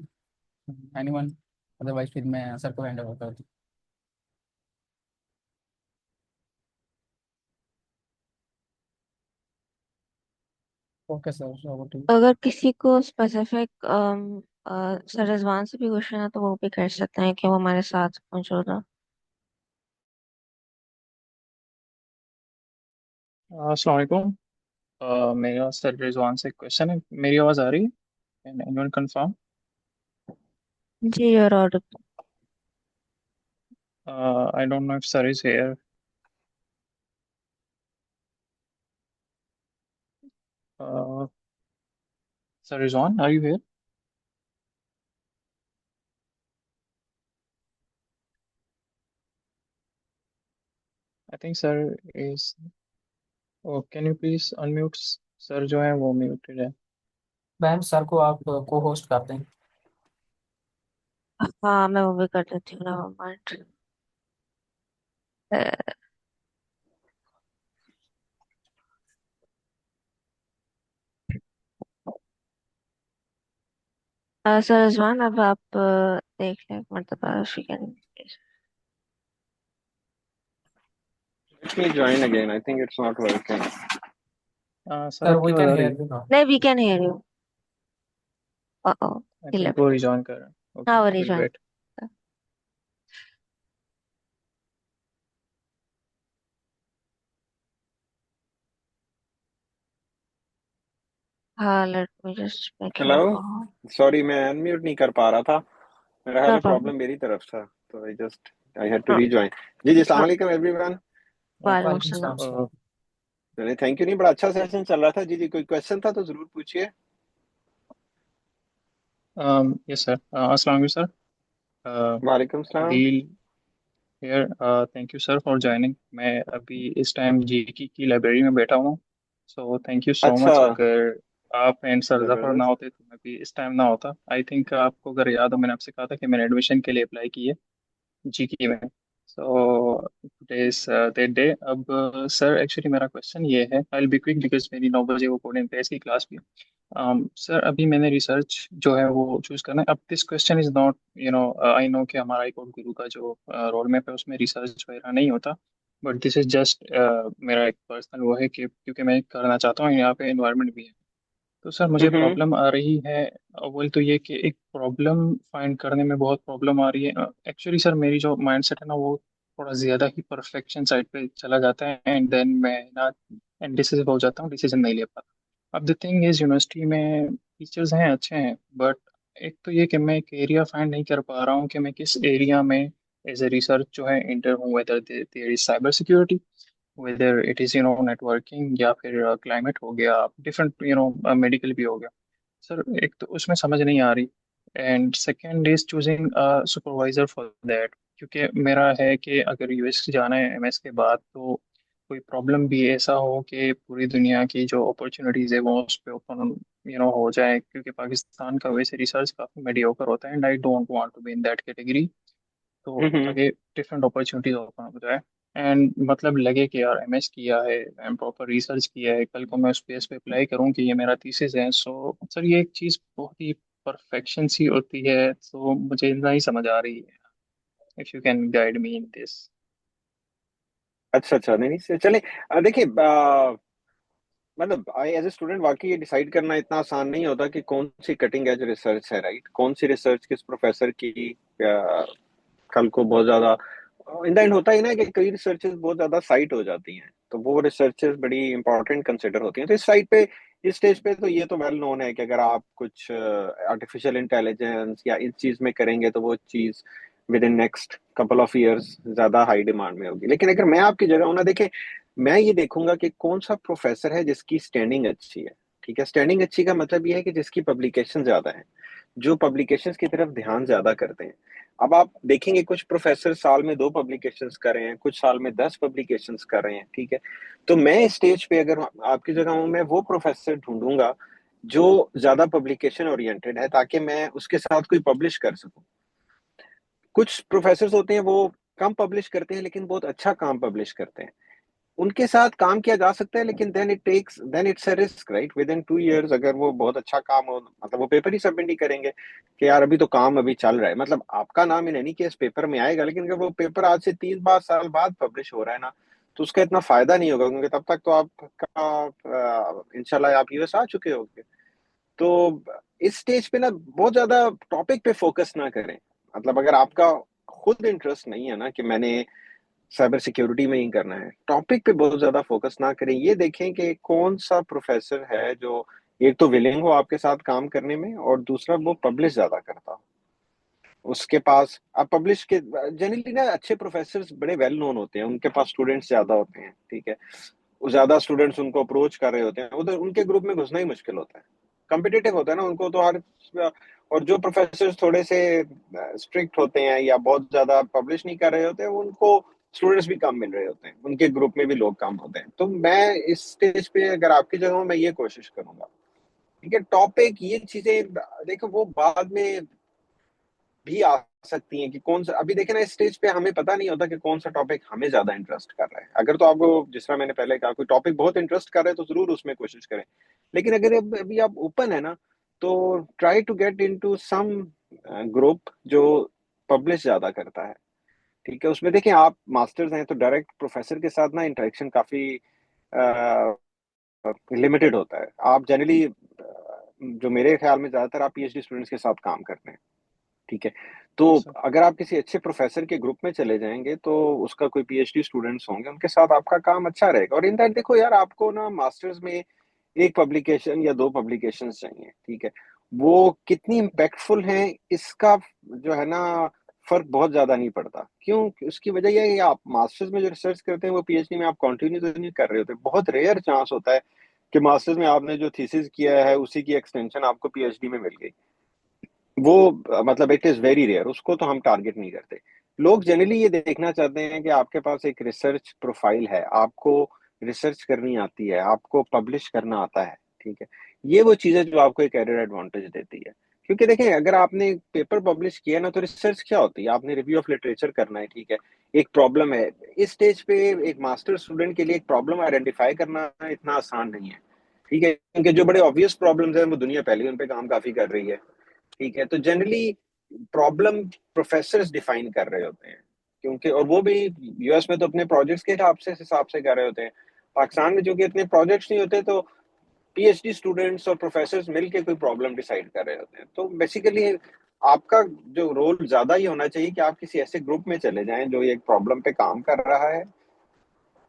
एनीवन, अदरवाइज फिर मैं सर को हैंड ओवर कर दूँ। Okay sir, over to you. अगर किसी को स्पेसिफिक सर रिजवान से भी क्वेश्चन है तो वो भी कर सकते हैं कि वो हमारे साथ मौजूद है। अस्सलाम वालेकुम। मेरा सर रिजवान से क्वेश्चन है। मेरी आवाज़ आ रही है? Can anyone confirm? जी your order. I don't know if sir is here. Sir Rizwan, are you here? I think sir is. Can you please unmute? Sir जो है वो म्यूटेड है। मैम सर को आप को होस्ट कर दें। हाँ मैं वो भी कर देती हूँ ना मोमेंट। सर रिजवान अब आप देख लें एक मरतबा शिकन। Let me join again. I think it's not working. Sir sir आपकी वी आवाज़ कैन आ रही हेयर है? You now. नहीं we can hear you. Oh I he think वो लेफ्ट। रिजॉइन कर रहे हैं। ओके, हाँ वो विल रिजॉइन। वेट। हाँ let me just make him. Hello. Sorry, मैं अनम्यूट नहीं कर पा रहा था। मेरा ख्याल नो है प्रॉब्लम। प्रॉब्लम मेरी तरफ था, तो आई हैड टू रीजॉइन। जी जी, अस्सलाम वालेकुम एवरीवन। ओके। वालेकुम वालेकुम सलाम। सलाम सर। चलिए, थैंक यू। नहीं, बड़ा अच्छा सेशन चल रहा था। जी जी, कोई क्वेश्चन था तो जरूर पूछिए। यस सर, अस्सलाम वालेकुम सर। वालेकुम सलाम। Adeel here. Thank you sir for joining. मैं अभी इस टाइम जीके की लाइब्रेरी में बैठा हूँ। सो थैंक यू सो अच्छा, मच। अगर आप एंड सर जफर ना जबरदस्त। होते तो मैं भी इस टाइम ना होता। आई थिंक आपको अगर याद हो, मैंने आपसे कहा था कि मैंने एडमिशन के लिए अप्लाई की है जीके में। So today is that day. अब सर एक्चुअली मेरा क्वेश्चन ये है, I will be quick because मेरी 9 बजे वो कोडिंग पेज की क्लास भी है। सर अभी मैंने रिसर्च जो है वो चूज करना है। अब this question is not I know कि हमारा एक और गुरु का जो रोड मैप है उसमें रिसर्च वगैरह नहीं होता। बट दिस इज जस्ट मेरा एक पर्सनल वो है कि क्योंकि मैं करना चाहता हूँ, यहाँ पे एनवायरनमेंट भी है। तो सर मुझे हम्म। प्रॉब्लम आ रही है। अव्वल तो ये कि एक प्रॉब्लम फाइंड करने में बहुत प्रॉब्लम आ रही है। एक्चुअली सर मेरी जो माइंडसेट है ना वो थोड़ा ज़्यादा ही परफेक्शन साइड पे चला जाता है, एंड देन मैं ना इंडिसिसिव हो जाता हूँ, डिसीजन नहीं ले पाता। अब द थिंग इज यूनिवर्सिटी में टीचर्स हैं, अच्छे हैं, बट एक तो ये कि मैं एक एरिया फाइंड नहीं कर पा रहा हूँ कि मैं किस एरिया में एज ए रिसर्च जो है इंटर हूँ, whether there is cyber security, whether it is networking, या फिर क्लाइमेट हो गया, डिफरेंट मेडिकल भी हो गया। सर एक तो उसमें समझ नहीं आ रही, and second is choosing supervisor for that. क्योंकि मेरा है कि अगर यूएस जाना है एमएस के बाद तो कोई प्रॉब्लम भी ऐसा हो कि पूरी दुनिया की जो अपॉर्चुनिटीज है वो उस पर ओपन हो जाए, क्योंकि पाकिस्तान का वैसे रिसर्च काफी मेडियोकर होता है, and I don't want to be in that category. तो हम्म। ताकि डिफरेंट अपॉर्चुनिटीज ओपन हो जाए, एंड मतलब लगे कि यार एमएस किया है एंड प्रॉपर रिसर्च किया है, कल को मैं उस पेज पे अप्लाई करूं कि ये मेरा थीसिस है। सो सर ये एक चीज़ बहुत ही परफेक्शन सी होती है, तो मुझे नहीं समझ आ रही है। If you can guide me in this. अच्छा अच्छा, नहीं नहीं, चले। देखिए, मतलब आई एज ए स्टूडेंट वाकई ये डिसाइड करना इतना आसान नहीं होता कि कौन सी कटिंग एज रिसर्च है, राइट? कौन सी रिसर्च किस प्रोफेसर की कल को बहुत ज्यादा इन द एंड होता ही ना कि कई रिसर्चेस बहुत ज्यादा साइट हो जाती हैं, तो वो रिसर्चेस बड़ी इंपॉर्टेंट कंसिडर होती हैं। तो इस साइट पे, इस स्टेज पे तो ये तो वेल नोन है कि अगर आप कुछ आर्टिफिशियल इंटेलिजेंस या इस चीज में करेंगे तो वो चीज with in next couple of years ज्यादा हाई डिमांड में होगी। लेकिन अगर मैं आपकी जगह हूं ना, देखें, मैं ये देखूंगा कि कौन सा प्रोफेसर है जिसकी स्टैंडिंग अच्छी है। ठीक है, स्टैंडिंग अच्छी का मतलब ये है कि जिसकी पब्लिकेशन ज्यादा है, जो पब्लिकेशंस की तरफ ध्यान ज्यादा करते हैं। अब आप देखेंगे कुछ प्रोफेसर साल में 2 पब्लिकेशंस कर रहे हैं, कुछ साल में 10 पब्लिकेशंस कर रहे हैं। ठीक है, तो मैं इस स्टेज पे अगर आपकी जगह हूं, मैं वो प्रोफेसर ढूंढूंगा जो ज्यादा पब्लिकेशन ओरिएंटेड है, ताकि मैं उसके साथ कोई पब्लिश कर सकूं। कुछ प्रोफेसर होते हैं वो कम पब्लिश करते हैं लेकिन बहुत अच्छा काम पब्लिश करते हैं। उनके साथ काम किया जा सकता है, लेकिन then it's a risk, right? Within 2 years अगर वो बहुत अच्छा काम हो, मतलब वो पेपर ही सबमिट नहीं करेंगे कि यार अभी तो काम अभी चल रहा है, मतलब आपका नाम इन एनी केस पेपर में आएगा, लेकिन अगर वो पेपर आज से 3 साल बाद पब्लिश हो रहा है ना, तो उसका इतना फायदा नहीं होगा, क्योंकि तब तक तो आपका इंशाल्लाह आप यूएस आ चुके होंगे। तो इस स्टेज पे ना बहुत ज्यादा टॉपिक पे फोकस ना करें। मतलब अगर आपका खुद इंटरेस्ट नहीं है ना कि मैंने साइबर सिक्योरिटी में ही करना है, टॉपिक पे बहुत ज्यादा फोकस ना करें। ये देखें कि कौन सा प्रोफेसर है जो एक तो विलिंग हो आपके साथ काम करने में, और दूसरा वो पब्लिश ज्यादा करता हो। उसके पास अब पब्लिश के जनरली ना अच्छे प्रोफेसर बड़े वेल नोन होते हैं, उनके पास स्टूडेंट्स ज्यादा होते हैं, ठीक है। वो ज्यादा स्टूडेंट्स उनको अप्रोच कर रहे होते हैं, उधर उनके ग्रुप में घुसना ही मुश्किल होता है, कम्पिटिटिव होता है ना उनको तो हर। और जो प्रोफेसर थोड़े से स्ट्रिक्ट होते हैं या बहुत ज्यादा पब्लिश नहीं कर रहे होते हैं, उनको स्टूडेंट्स भी कम मिल रहे होते हैं, उनके ग्रुप में भी लोग कम होते हैं। तो मैं इस स्टेज पे अगर आपकी जगह हूं, मैं ये कोशिश करूंगा, ठीक है। टॉपिक ये चीजें देखो वो बाद में भी आ सकती हैं कि कौन सा, अभी देखे ना इस स्टेज पे हमें पता नहीं होता कि कौन सा टॉपिक हमें ज्यादा इंटरेस्ट कर रहा है। अगर तो आपको, जिस तरह मैंने पहले कहा, कोई टॉपिक बहुत इंटरेस्ट कर रहा है तो जरूर उसमें कोशिश करें। लेकिन अगर अभी आप ओपन है ना, तो try to get into some group जो पब्लिश ज्यादा करता है, ठीक है। उसमें देखें आप मास्टर्स हैं तो डायरेक्ट प्रोफेसर के साथ ना इंटरेक्शन काफी लिमिटेड होता है। आप जनरली जो मेरे ख्याल में ज्यादातर आप पीएचडी स्टूडेंट्स के साथ काम करते हैं, ठीक है। तो जी सर। अगर आप किसी अच्छे प्रोफेसर के ग्रुप में चले जाएंगे तो उसका कोई पीएचडी स्टूडेंट्स होंगे, उनके साथ आपका काम अच्छा रहेगा। और इन दैट देखो यार, आपको ना मास्टर्स में एक पब्लिकेशन या दो पब्लिकेशन चाहिए, ठीक है। वो कितनी इम्पैक्टफुल हैं इसका जो है ना फर्क बहुत ज्यादा नहीं पड़ता। क्यों? उसकी वजह यह है कि आप मास्टर्स में जो रिसर्च करते हैं वो पीएचडी में आप कंटिन्यू तो नहीं कर रहे होते। बहुत रेयर चांस होता है कि मास्टर्स में आपने जो थीसिस किया है उसी की एक्सटेंशन आपको पीएचडी में मिल गई। वो मतलब इट इज वेरी रेयर, उसको तो हम टारगेट नहीं करते। लोग जनरली ये देखना चाहते हैं कि आपके पास एक रिसर्च प्रोफाइल है, आपको रिसर्च करनी आती है, आपको पब्लिश करना आता है, ठीक है। ये वो चीजें जो आपको एक कैरियर एडवांटेज देती है। क्योंकि देखें अगर आपने पेपर पब्लिश किया ना, तो रिसर्च क्या होती है? आपने रिव्यू ऑफ लिटरेचर करना है, ठीक है। एक प्रॉब्लम है, इस स्टेज पे एक मास्टर स्टूडेंट के लिए एक प्रॉब्लम आइडेंटिफाई करना इतना आसान नहीं है, ठीक है। क्योंकि जो बड़े ऑब्वियस प्रॉब्लम्स हैं वो दुनिया पहले ही उन पे काम काफी कर रही है, ठीक है। तो जनरली प्रॉब्लम प्रोफेसर डिफाइन कर रहे होते हैं, क्योंकि और वो भी यूएस में तो अपने प्रोजेक्ट्स के हिसाब से कर रहे होते हैं। पाकिस्तान में जो कि इतने प्रोजेक्ट्स नहीं होते, तो पीएचडी स्टूडेंट्स और प्रोफेसर मिलके कोई प्रॉब्लम डिसाइड कर रहे होते हैं। तो बेसिकली आपका जो रोल ज्यादा ही होना चाहिए कि आप किसी ऐसे ग्रुप में चले जाएं जो एक प्रॉब्लम पे काम कर रहा है,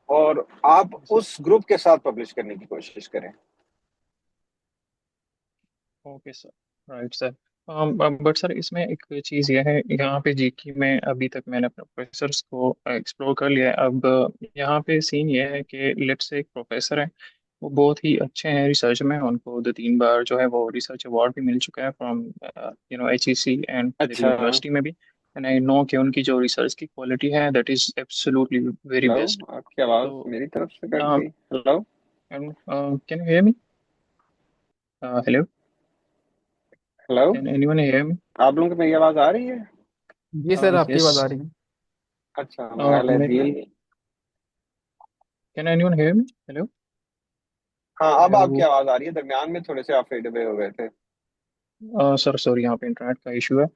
और आप सर। उस ग्रुप के साथ पब्लिश करने की कोशिश करें। Okay sir. Right sir. But sir इसमें एक चीज़ यह है, यहाँ पे जी की में अभी तक मैंने अपने प्रोफेसर्स को एक्सप्लोर कर लिया है। अब यहाँ पे सीन ये है कि लेट्स से एक प्रोफेसर है, वो बहुत ही अच्छे हैं रिसर्च में, उनको 2-3 बार जो है वो रिसर्च अवार्ड भी मिल चुका है फ्रॉम HEC एंड दिल्ली अच्छा। यूनिवर्सिटी में भी। एंड आई नो कि उनकी जो रिसर्च की क्वालिटी है that is absolutely very hello, best. आपकी आवाज तो मेरी तरफ से कट गई। Hello. Can you hear me? Hello, hello. Can anyone hear me? आप लोगों को मेरी आवाज आ रही है? जी सर, आपकी यस। बात आ रही है। अच्छा, मेरा मेरी, लहजील। Can anyone hear me? Hello. हाँ, अब आपकी हेलो। आवाज आ रही है, दरमियान में थोड़े से आप फेड अवे हो गए थे। सर सॉरी, यहाँ पे इंटरनेट का इशू है।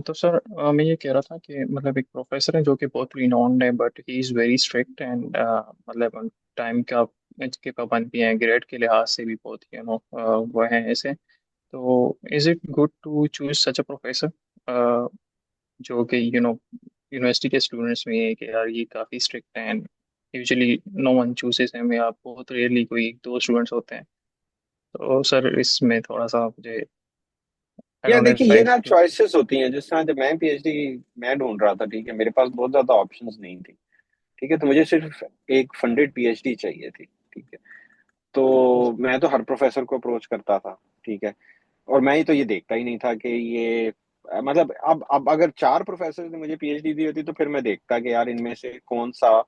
तो सर मैं ये कह रहा था कि मतलब एक प्रोफेसर है जो कि बहुत रिनोन्ड है, but he is very strict and मतलब टाइम का के पाबंदी है, ग्रेड के लिहाज से भी बहुत वो है ऐसे। तो is it good to choose such a professor जो कि यूनिवर्सिटी के स्टूडेंट्स में है कि यार ये काफ़ी स्ट्रिक्ट है, and usually no one chooses है, में आप बहुत रेयरली कोई एक दो स्टूडेंट्स होते हैं। तो सर इसमें थोड़ा सा मुझे, आई यार डोंट नो देखिए, इफ ये आई, ना चॉइसेस होती हैं। जिस तरह जब मैं पीएचडी मैं ढूंढ रहा था, ठीक है, मेरे पास बहुत ज्यादा ऑप्शंस नहीं थी, ठीक है। तो मुझे सिर्फ एक फंडेड पीएचडी चाहिए थी, ठीक है। तो मैं तो हर प्रोफेसर को अप्रोच करता था, ठीक है। और मैं ही तो ये देखता ही नहीं था कि ये मतलब अब अगर 4 प्रोफेसर ने मुझे पीएचडी दी होती तो फिर मैं देखता कि यार इनमें से कौन सा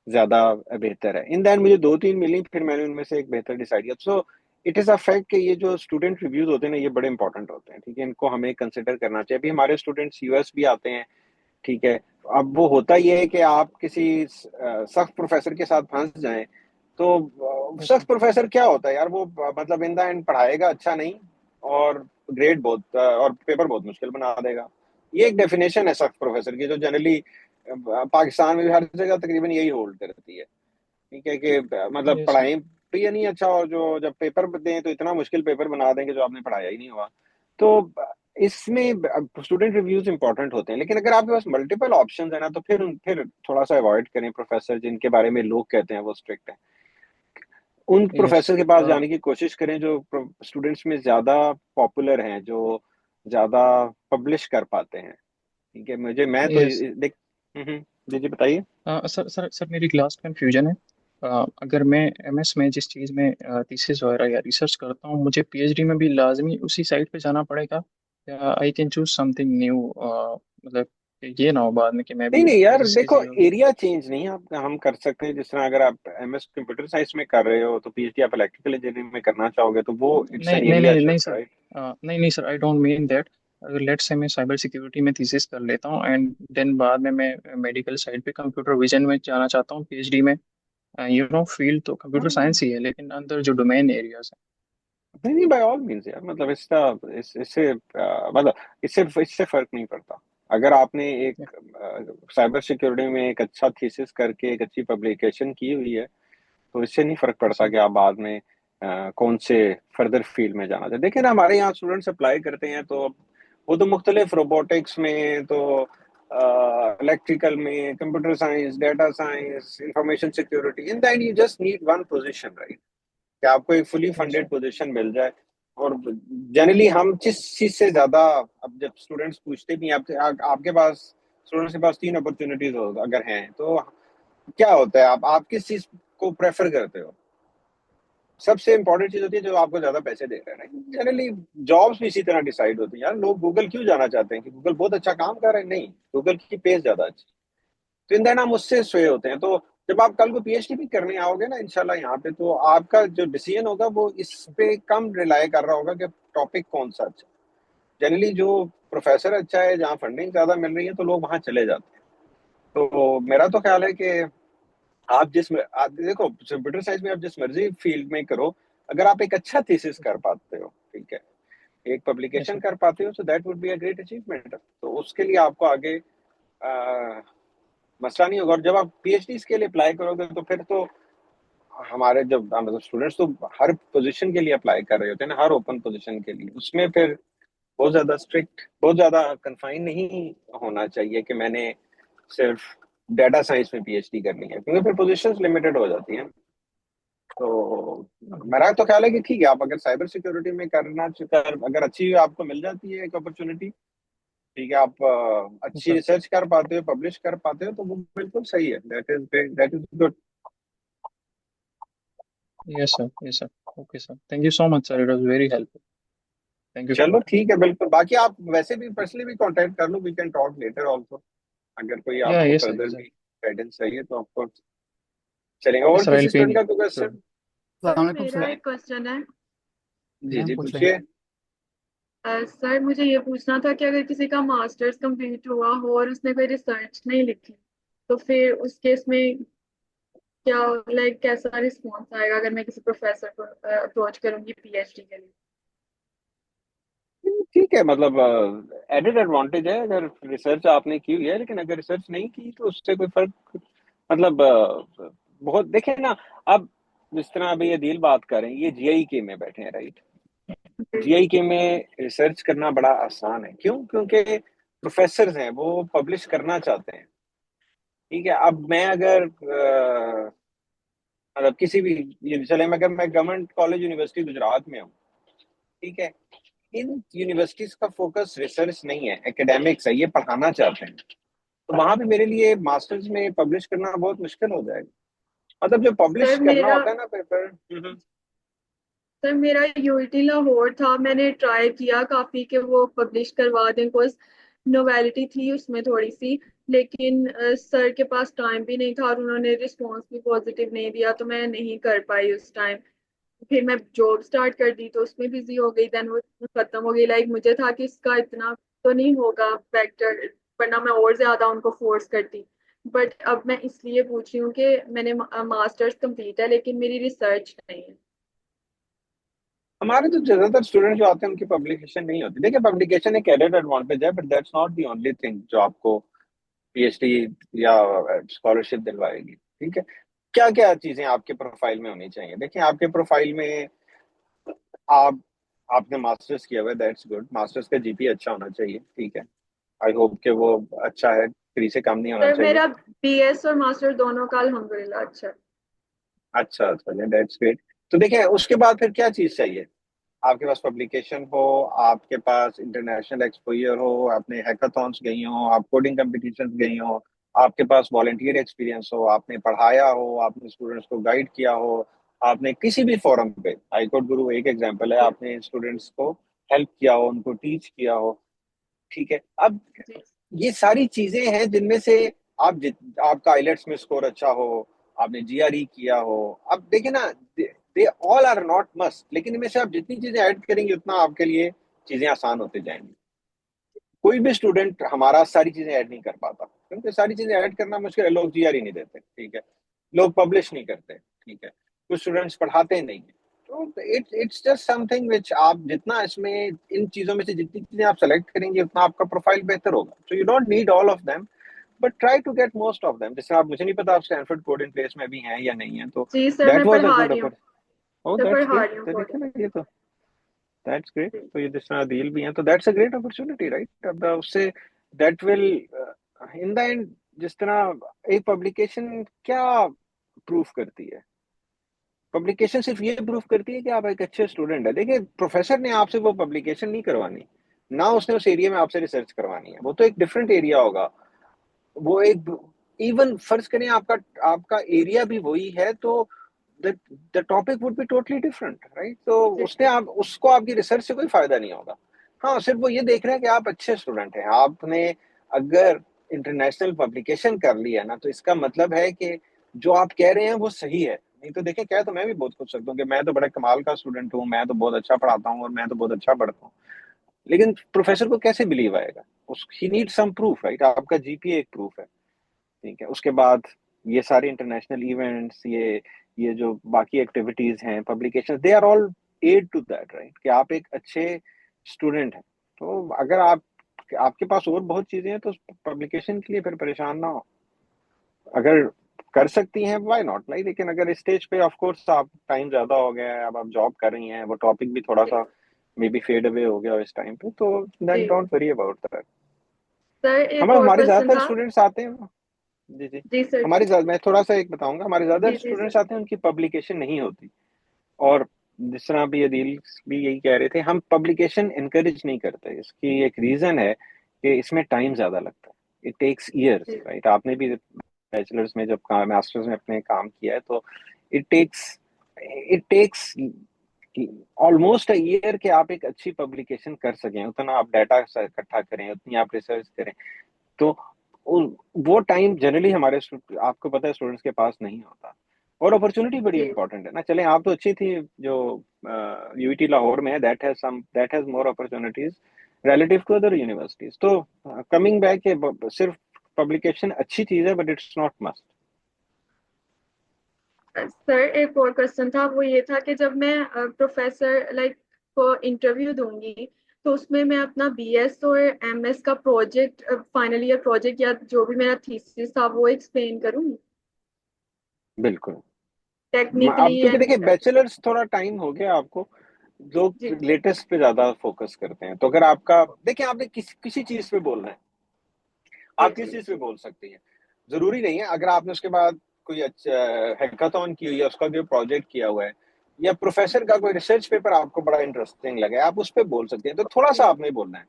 ज्यादा बेहतर है। इन दैन मुझे 2-3 मिली, फिर मैंने उनमें से एक बेहतर डिसाइड किया। So it is a fact कि ये जो स्टूडेंट रिव्यूज होते हैं ना, ये बड़े इंपॉर्टेंट होते हैं, ठीक है। इनको हमें कंसिडर करना चाहिए। अभी हमारे स्टूडेंट्स यूएस भी आते हैं, ठीक है। अब वो होता ही है कि आप किसी सख्त प्रोफेसर के साथ फंस जाएं, तो सख्त प्रोफेसर क्या होता है यार, वो मतलब इन द एंड पढ़ाएगा अच्छा नहीं, और ग्रेड बहुत और पेपर बहुत मुश्किल बना देगा। ये एक डेफिनेशन है सख्त प्रोफेसर की, जो जनरली पाकिस्तान में भी हर जगह तकरीबन यही होल्ड करती है। ठीक है कि मतलब यस सर। पढ़ाई भी है नहीं अच्छा, और जो जब पेपर दें तो इतना मुश्किल पेपर बना देंगे जो आपने पढ़ाया ही नहीं हुआ। तो इसमें स्टूडेंट रिव्यूज इंपॉर्टेंट होते हैं, लेकिन अगर आपके पास मल्टीपल ऑप्शंस है ना, तो फिर थोड़ा सा अवॉइड करें प्रोफेसर जिनके बारे में लोग कहते हैं वो स्ट्रिक्ट है। उन यस। प्रोफेसर के पास जाने की कोशिश करें जो स्टूडेंट्स में ज्यादा पॉपुलर हैं, जो ज्यादा पब्लिश कर पाते हैं। ठीक है, मुझे मैं तो यस। देख। जी जी बताइए। सर सर सर मेरी लास्ट कंफ्यूजन है। अगर मैं एमएस में जिस चीज़ में थीसिस वगैरह या रिसर्च करता हूँ, मुझे पीएचडी में भी लाजमी उसी साइट पे जाना पड़ेगा, या I can choose something new? मतलब कि ये ना हो बाद में कि मैं नहीं भी नहीं यार, फिजिक्स की देखो जगह। एरिया चेंज नहीं, आप हम कर सकते हैं। जिस तरह अगर आप एमएस कंप्यूटर साइंस में कर रहे हो, तो पीएचडी आप इलेक्ट्रिकल इंजीनियरिंग में करना चाहोगे, तो वो इट्स नहीं एन नहीं एरिया नहीं नहीं शिफ्ट, सर। राइट? नहीं नहीं sir, I don't mean that. अगर लेट्स से मैं साइबर सिक्योरिटी में थीसिस कर लेता हूँ एंड देन बाद में मैं मेडिकल साइड पे कंप्यूटर विजन में जाना चाहता हूँ पीएचडी में। फील्ड तो कंप्यूटर साइंस ही है, लेकिन अंदर जो डोमेन एरियाज नहीं नहीं, बाय ऑल मींस यार, मतलब इससे मतलब इससे इससे फर्क नहीं पड़ता। अगर आपने हैं। एक साइबर सिक्योरिटी में एक अच्छा थीसिस करके एक अच्छी पब्लिकेशन की हुई है, तो इससे नहीं फर्क पड़ता सर। कि आप बाद में कौन से फर्दर फील्ड में जाना चाहते। देखिए ना, हमारे यहाँ स्टूडेंट्स अप्लाई करते हैं, तो वो तो मुख्तलिफ रोबोटिक्स में, तो इलेक्ट्रिकल में, computer science, data science, information security, in that you just need one position, right? कि आपको एक fully yes funded sir. Position मिल जाए। और जनरली हम जिस चीज से ज्यादा, अब जब स्टूडेंट्स पूछते भी हैं आपसे, आपके पास, स्टूडेंट्स के पास तीन अपॉर्चुनिटीज हो अगर हैं, तो क्या होता है, आप किस चीज को प्रेफर करते हो? सबसे इंपॉर्टेंट चीज होती है जो आपको ज्यादा पैसे दे रहे हैं। जनरली जॉब्स भी इसी तरह डिसाइड होती है यार। लोग गूगल क्यों जाना चाहते हैं? कि गूगल बहुत अच्छा काम कर रहे हैं? नहीं, गूगल की पे ज्यादा अच्छी। तो इन देन हम उससे स्वे होते हैं। तो जब आप कल को पीएचडी भी करने आओगे ना इंशाल्लाह यहाँ पे, तो आपका जो डिसीजन होगा वो इस पे कम रिलाय कर रहा होगा कि टॉपिक कौन सा अच्छा है। जनरली जो प्रोफेसर अच्छा है, जहाँ फंडिंग ज्यादा मिल रही है, तो लोग वहां चले जाते हैं। तो मेरा तो ख्याल है कि आप देखो, कंप्यूटर साइंस में आप जिस मर्जी फील्ड में करो, अगर आप एक अच्छा थीसिस कर पाते हो, ठीक है, एक यस पब्लिकेशन सर। कर पाते हो, तो that would be a great achievement. तो उसके लिए आपको आगे मसला नहीं होगा। और जब आप पीएचडी के लिए अप्लाई करोगे, तो फिर तो हमारे जब मतलब स्टूडेंट्स तो हर पोजीशन के लिए अप्लाई कर रहे होते हैं ना, हर ओपन पोजीशन के लिए, उसमें फिर बहुत ज्यादा स्ट्रिक्ट, बहुत ज्यादा कन्फाइन नहीं होना चाहिए कि मैंने सिर्फ डाटा साइंस में पीएचडी करनी है, क्योंकि फिर पोजीशंस लिमिटेड हो जाती हैं। तो मेरा तो ख्याल है कि ठीक है, आप अगर साइबर सिक्योरिटी में अगर अच्छी आपको मिल जाती है एक अपॉर्चुनिटी, ठीक है, आप अच्छी सर। रिसर्च कर पाते हो, पब्लिश कर पाते हो, तो वो बिल्कुल सही है। That is good. Yes sir. Yes sir. Okay sir, thank you so much sir, it was very helpful. Thank you so चलो मच। ठीक है, बिल्कुल। बाकी आप वैसे भी पर्सनली भी कांटेक्ट कर लो, we can talk later also. अगर कोई या आपको yes sir. Further yes sir. भी गाइडेंस चाहिए तो आपको चलेगा। और यस सर, आई किसी विल पिंग स्टूडेंट यू। का कोई श्योर। क्वेश्चन? अस्सलाम सर वालेकुम मेरा सर। एक क्वेश्चन है। जी मैम जी पूछ लें। पूछिए। सर मुझे ये पूछना था कि अगर किसी का मास्टर्स कंप्लीट हुआ हो और उसने कोई रिसर्च नहीं लिखी, तो फिर उस केस में क्या, लाइक कैसा रिस्पॉन्स आएगा अगर मैं किसी प्रोफेसर को अप्रोच करूंगी पीएचडी के लिए? ठीक है, मतलब एडेड एडवांटेज है अगर रिसर्च आपने की हुई है, लेकिन अगर रिसर्च नहीं की तो उससे कोई फर्क, मतलब बहुत देखे ना। अब जिस तरह अभी ये डील बात कर रहे हैं, ये जीआई के में बैठे हैं, राइट? जीआई के में रिसर्च करना बड़ा आसान है। क्यों? क्योंकि प्रोफेसर हैं, वो पब्लिश करना चाहते हैं। ठीक है, अब मैं अगर मतलब किसी भी, ये चले अगर मैं गवर्नमेंट कॉलेज यूनिवर्सिटी गुजरात में हूँ, ठीक है, इन यूनिवर्सिटीज का फोकस रिसर्च नहीं है, एकेडमिक्स है, ये पढ़ाना चाहते हैं। तो वहां पे मेरे लिए मास्टर्स में पब्लिश करना बहुत मुश्किल हो जाएगा। मतलब जो पब्लिश सर करना मेरा होता है ना पेपर। सर मेरा यूआईटी लाहौर था, मैंने ट्राई किया काफी कि वो पब्लिश करवा दें, कुछ नोवेलिटी थी उसमें थोड़ी सी, लेकिन सर के पास टाइम भी नहीं था और उन्होंने रिस्पॉन्स भी पॉजिटिव नहीं दिया, तो मैं नहीं कर पाई उस टाइम। फिर मैं जॉब स्टार्ट कर दी तो उसमें बिजी हो गई, देन वो खत्म हो गई। लाइक मुझे था कि इसका इतना तो नहीं होगा बेटर, वरना मैं और ज्यादा उनको फोर्स करती। बट अब मैं इसलिए पूछ रही हूँ कि मैंने मास्टर्स कंप्लीट है लेकिन मेरी रिसर्च नहीं है। हमारे तो ज्यादातर स्टूडेंट जो आते हैं उनकी पब्लिकेशन नहीं होती। देखिए, पब्लिकेशन एक एडेड एडवांटेज है, but that's not the only thing जो आपको पीएचडी या स्कॉलरशिप दिलवाएगी। ठीक है, क्या क्या चीजें आपके प्रोफाइल में होनी चाहिए? देखिए, आपके प्रोफाइल में आप आपने मास्टर्स किया हुआ है, दैट्स गुड। मास्टर्स का जीपी अच्छा होना चाहिए। ठीक है, आई होप कि वो अच्छा है, 3 से कम नहीं होना सर चाहिए। मेरा बीएस और मास्टर दोनों का अल्हम्दुलिल्लाह अच्छा है। अच्छा, चलिए, दैट्स ग्रेट। तो देखिए, उसके बाद फिर क्या चीज चाहिए? आपके पास पब्लिकेशन हो, आपके पास इंटरनेशनल एक्सपोजर हो, आपने हैकाथॉन्स गई हो, आप कोडिंग कंपटीशंस गई हो, आपके पास वॉलंटियर एक्सपीरियंस हो, आपने पढ़ाया हो, आपने स्टूडेंट्स को गाइड किया हो, आपने किसी भी फोरम पे, हाईकोर्ट गुरु एक एग्जांपल है, आपने स्टूडेंट्स को हेल्प किया हो, उनको टीच किया हो। ठीक है, अब जी ये सारी चीजें हैं जिनमें से आपका आइलेट्स में स्कोर अच्छा हो, आपने जीआरई किया हो। अब देखिए ना, they all are not must, लेकिन इनमें से आप जितनी चीजें ऐड करेंगे उतना आपके लिए चीजें आसान होती जाएंगी। कोई भी स्टूडेंट हमारा सारी चीजें ऐड नहीं कर पाता, क्योंकि सारी चीजें ऐड करना मुश्किल है। लोग जीआरई नहीं देते, ठीक है, लोग पब्लिश नहीं करते, ठीक है, कुछ स्टूडेंट्स पढ़ाते नहीं है। तो इट्स जस्ट समथिंग विच आप जितना इसमें इन चीजों में से जितनी चीजें आप सेलेक्ट करेंगे उतना आपका प्रोफाइल बेहतर होगा। So you don't need all of them, but try to get most of them. जैसे आप, मुझे नहीं पता आप स्टैनफोर्ड कोड इन प्लेस में भी हैं या नहीं है, तो जी सर दैट मैं वाज अ पढ़ा गुड रही हूँ। अपॉर्चुनिटी। ओह, सर दैट्स पढ़ा ग्रेट। रही हूँ तो देखिए कोडिंग। ना, ये तो दैट्स ग्रेट। तो ये जिस तरह डील भी है, तो that's a great opportunity, right? अब उससे that will in the and, जिस तरह एक पब्लिकेशन क्या प्रूफ करती है? पब्लिकेशन सिर्फ ये प्रूफ करती है कि आप एक अच्छे स्टूडेंट है। देखिए, प्रोफेसर ने आपसे वो पब्लिकेशन नहीं करवानी, ना उसने उस एरिया में आपसे रिसर्च करवानी है, वो तो एक डिफरेंट एरिया होगा। वो एक, इवन फर्ज करें आपका आपका एरिया भी वही है, तो the the topic would be totally different, right? तो जी उसने आप उसको आपकी रिसर्च से कोई फायदा नहीं होगा। हाँ, सिर्फ वो ये देख रहे हैं कि आप अच्छे स्टूडेंट हैं। आपने अगर इंटरनेशनल पब्लिकेशन कर लिया ना, तो इसका मतलब है कि जो आप कह रहे हैं वो सही है। नहीं तो देखिए, क्या तो मैं भी बहुत खुश सकता हूँ कि मैं तो बड़ा कमाल का स्टूडेंट हूँ, मैं तो बहुत अच्छा पढ़ाता हूँ और मैं तो बहुत अच्छा पढ़ता हूँ, लेकिन प्रोफेसर को कैसे बिलीव आएगा? उस ही नीड सम प्रूफ, राइट? आपका जीपीए एक प्रूफ है। ठीक है, उसके बाद ये सारे इंटरनेशनल इवेंट्स, ये जो बाकी एक्टिविटीज हैं, publication, they are all add to that, right? कि आप एक अच्छे स्टूडेंट हैं। तो अगर आप, आपके पास और बहुत चीजें हैं, तो पब्लिकेशन के लिए फिर परेशान ना हो। अगर कर सकती हैं, व्हाई नॉट, लाइक। लेकिन अगर इस स्टेज पे ऑफ कोर्स आप, टाइम ज्यादा हो गया है, अब आप जॉब कर रही हैं, वो टॉपिक भी थोड़ा जी सा मे बी फेड अवे हो गया हो इस टाइम पे, तो देन जी। Don't worry about that. Sir एक हम और हमारे क्वेश्चन ज्यादातर था। स्टूडेंट्स आते हैं। जी जी। जी सर जी। मैं थोड़ा सा एक बताऊंगा, हमारे ज्यादा जी जी सर। स्टूडेंट्स आते हैं, उनकी पब्लिकेशन नहीं होती। और जिस तरह अभी अदील भी यही कह रहे थे, हम पब्लिकेशन इनकरेज नहीं करते। इसकी एक रीजन है कि इसमें टाइम ज्यादा लगता है, इट टेक्स ईयर्स, जी राइट? आपने भी बैचलर्स में जब काम, मास्टर्स में अपने काम किया है, तो it takes it takes almost a year के आप एक अच्छी पब्लिकेशन कर सकें, उतना आप डाटा इकट्ठा करें, उतनी आप रिसर्च करें। तो वो टाइम जनरली हमारे आपको पता है स्टूडेंट्स के पास नहीं होता। और अपॉर्चुनिटी बड़ी जी इंपॉर्टेंट है ना। चले, आप तो अच्छी थी जो यूईटी लाहौर में है, that has more opportunities relative to other universities. तो कमिंग बैक, सिर्फ पब्लिकेशन अच्छी चीज है, but it's not must. Sir एक और क्वेश्चन था, वो ये था कि जब मैं प्रोफेसर लाइक को इंटरव्यू दूंगी तो उसमें मैं अपना बीएस और एमएस का प्रोजेक्ट, फाइनल ईयर प्रोजेक्ट या जो भी मेरा थीसिस था वो एक्सप्लेन करूँ बिल्कुल। टेक्निकली अब क्योंकि एंड। देखिए, बैचलर्स थोड़ा टाइम हो गया आपको, लोग जी लेटेस्ट पे ज्यादा फोकस करते हैं। तो अगर आपका, देखिए, आपने किसी चीज पे बोलना है, जी आप किस जी चीज पे बोल सकती हैं? जरूरी नहीं है अगर आपने उसके बाद कोई अच्छा हैकाथॉन की हुई है, उसका कोई प्रोजेक्ट किया हुआ है, या प्रोफेसर का कोई रिसर्च पेपर आपको बड़ा इंटरेस्टिंग लगे, आप उस पर बोल सकते हैं। तो थोड़ा सा जी। आपने बोलना है।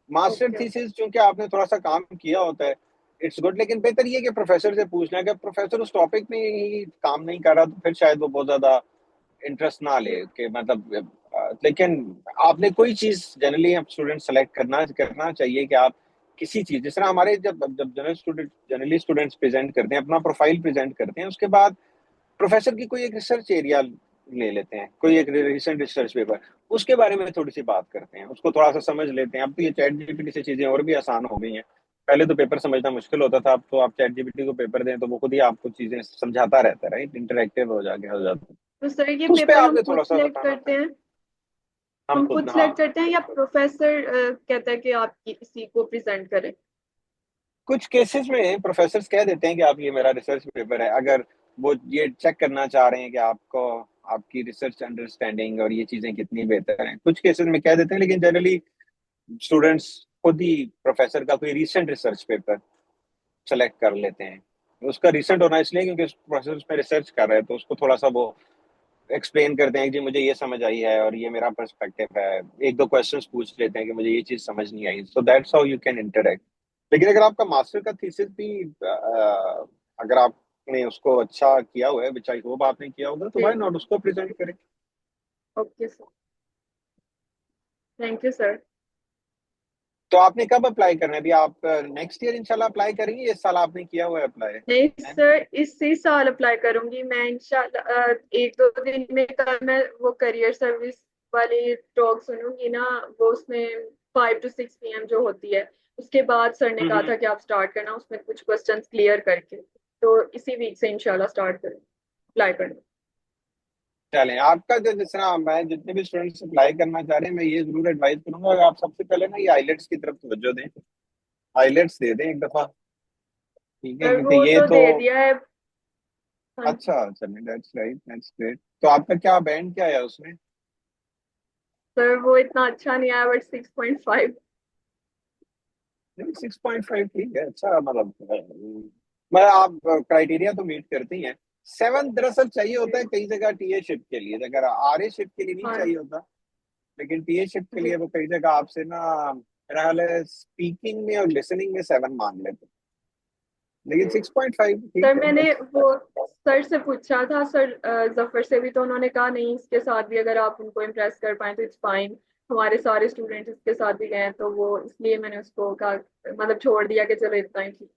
मास्टर ओके थीसिस चूंकि आपने थोड़ा सा काम किया होता है, इट्स गुड, लेकिन बेहतर ये कि प्रोफेसर से पूछना है। अगर प्रोफेसर उस टॉपिक में ही काम नहीं कर रहा, तो फिर शायद वो बहुत ज्यादा इंटरेस्ट ना ले, जी कि मतलब लेकिन आपने कोई चीज, जनरली आप स्टूडेंट सेलेक्ट करना करना चाहिए कि आप किसी चीज, जिस तरह हमारे जब जब जनरली स्टूडेंट्स प्रेजेंट करते हैं, अपना प्रोफाइल प्रेजेंट करते हैं, उसके बाद प्रोफेसर की कोई एक रिसर्च एरिया ले लेते हैं, कोई एक रिसेंट रिसर्च पेपर, उसके बारे में थोड़ी सी बात करते हैं, उसको थोड़ा सा समझ लेते हैं। अब तो ये चैट जीपीटी से चीजें और भी आसान हो गई हैं, पहले तो पेपर समझना मुश्किल होता था, अब तो आप चैट जीपीटी को पेपर दें तो वो खुद ही आपको चीजें समझाता रहता है, राइट? इंटरेक्टिव हो जाके हो जाता है। तो सर ये तो उस पे पेपर हम आपने खुद थोड़ा सा सिलेक्ट बताना करते था। हैं? हम हम खुद खुद, हाँ। सिलेक्ट करते हैं या प्रोफेसर कहता है कि आप इसी को प्रेजेंट करें? कुछ केसेस में प्रोफेसर कह देते हैं कि आप, ये मेरा रिसर्च पेपर है, अगर वो ये चेक करना चाह रहे हैं कि आपको आपकी रिसर्च अंडरस्टैंडिंग और ये चीजें कितनी बेहतर हैं, कुछ केसेस में कह देते हैं, लेकिन जनरली स्टूडेंट्स खुद ही प्रोफेसर का कोई रीसेंट रिसर्च पेपर सेलेक्ट कर लेते हैं। उसका रिसेंट होना इसलिए क्योंकि प्रोफेसर उसमें रिसर्च कर रहे हैं, तो उसको थोड़ा सा वो एक्सप्लेन करते हैं कि जी मुझे ये समझ आई है और ये मेरा पर्सपेक्टिव है। एक दो क्वेश्चंस पूछ लेते हैं कि मुझे ये चीज समझ नहीं आई, so that's how you can interact. लेकिन अगर आपका मास्टर का थीसिस भी अगर आपने उसको अच्छा किया हुआ है, विच आई होप आपने किया होगा, तो जी। व्हाई नॉट उसको प्रेजेंट करें। Okay sir, thank you sir. तो आपने कब अप्लाई करना है? अभी आप नेक्स्ट ईयर इंशाल्लाह अप्लाई करेंगे, इस साल आपने किया हुआ है अप्लाई? नहीं सर, इसी साल अप्लाई करूंगी मैं इंशाल्लाह। एक दो दिन में कल मैं वो करियर सर्विस वाली टॉक सुनूंगी ना, वो उसमें 5 to 6 PM जो होती है, उसके बाद सर ने कहा हम्म। था कि आप स्टार्ट करना उसमें कुछ क्वेश्चंस क्लियर करके। तो इसी वीक से इंशाल्लाह स्टार्ट करें अप्लाई करना। चलें, आपका जो, जिस तरह मैं जितने भी स्टूडेंट्स अप्लाई करना चाह रहे हैं, मैं ये जरूर एडवाइस करूंगा कि आप सबसे पहले ना ये आइलेट्स की तरफ तवज्जो दें। आइलेट्स दे दें एक दफा, ठीक है? सर क्योंकि वो ये तो तो, दे दिया है। हाँ जी। अच्छा चलें, दैट्स राइट, दैट्स ग्रेट। तो आपका क्या बैंड क्या है उसमें? सर वो इतना अच्छा नहीं आया, बट 6.5। नहीं, 6.5 ठीक है, अच्छा मतलब मैं, आप क्राइटेरिया तो मीट करती हैं। 7 दरअसल चाहिए होता है जी। कई जगह टीए शिप के लिए, अगर आरए शिप के लिए नहीं हाँ चाहिए होता, लेकिन टीए शिप के लिए जी। वो कई जगह आपसे ना, मेरा ख्याल है स्पीकिंग में और लिसनिंग में 7 मांग लेते हैं। लेकिन जी 6.5 सर, ठीक है, मैंने that's वो सर से पूछा था, सर जफर से भी, तो उन्होंने कहा नहीं, इसके साथ भी अगर आप उनको इम्प्रेस कर पाए तो इट्स फाइन। हमारे सारे स्टूडेंट्स इसके साथ भी गए हैं, तो वो इसलिए मैंने उसको कहा, मतलब छोड़ दिया कि चलो इतना ही ठीक।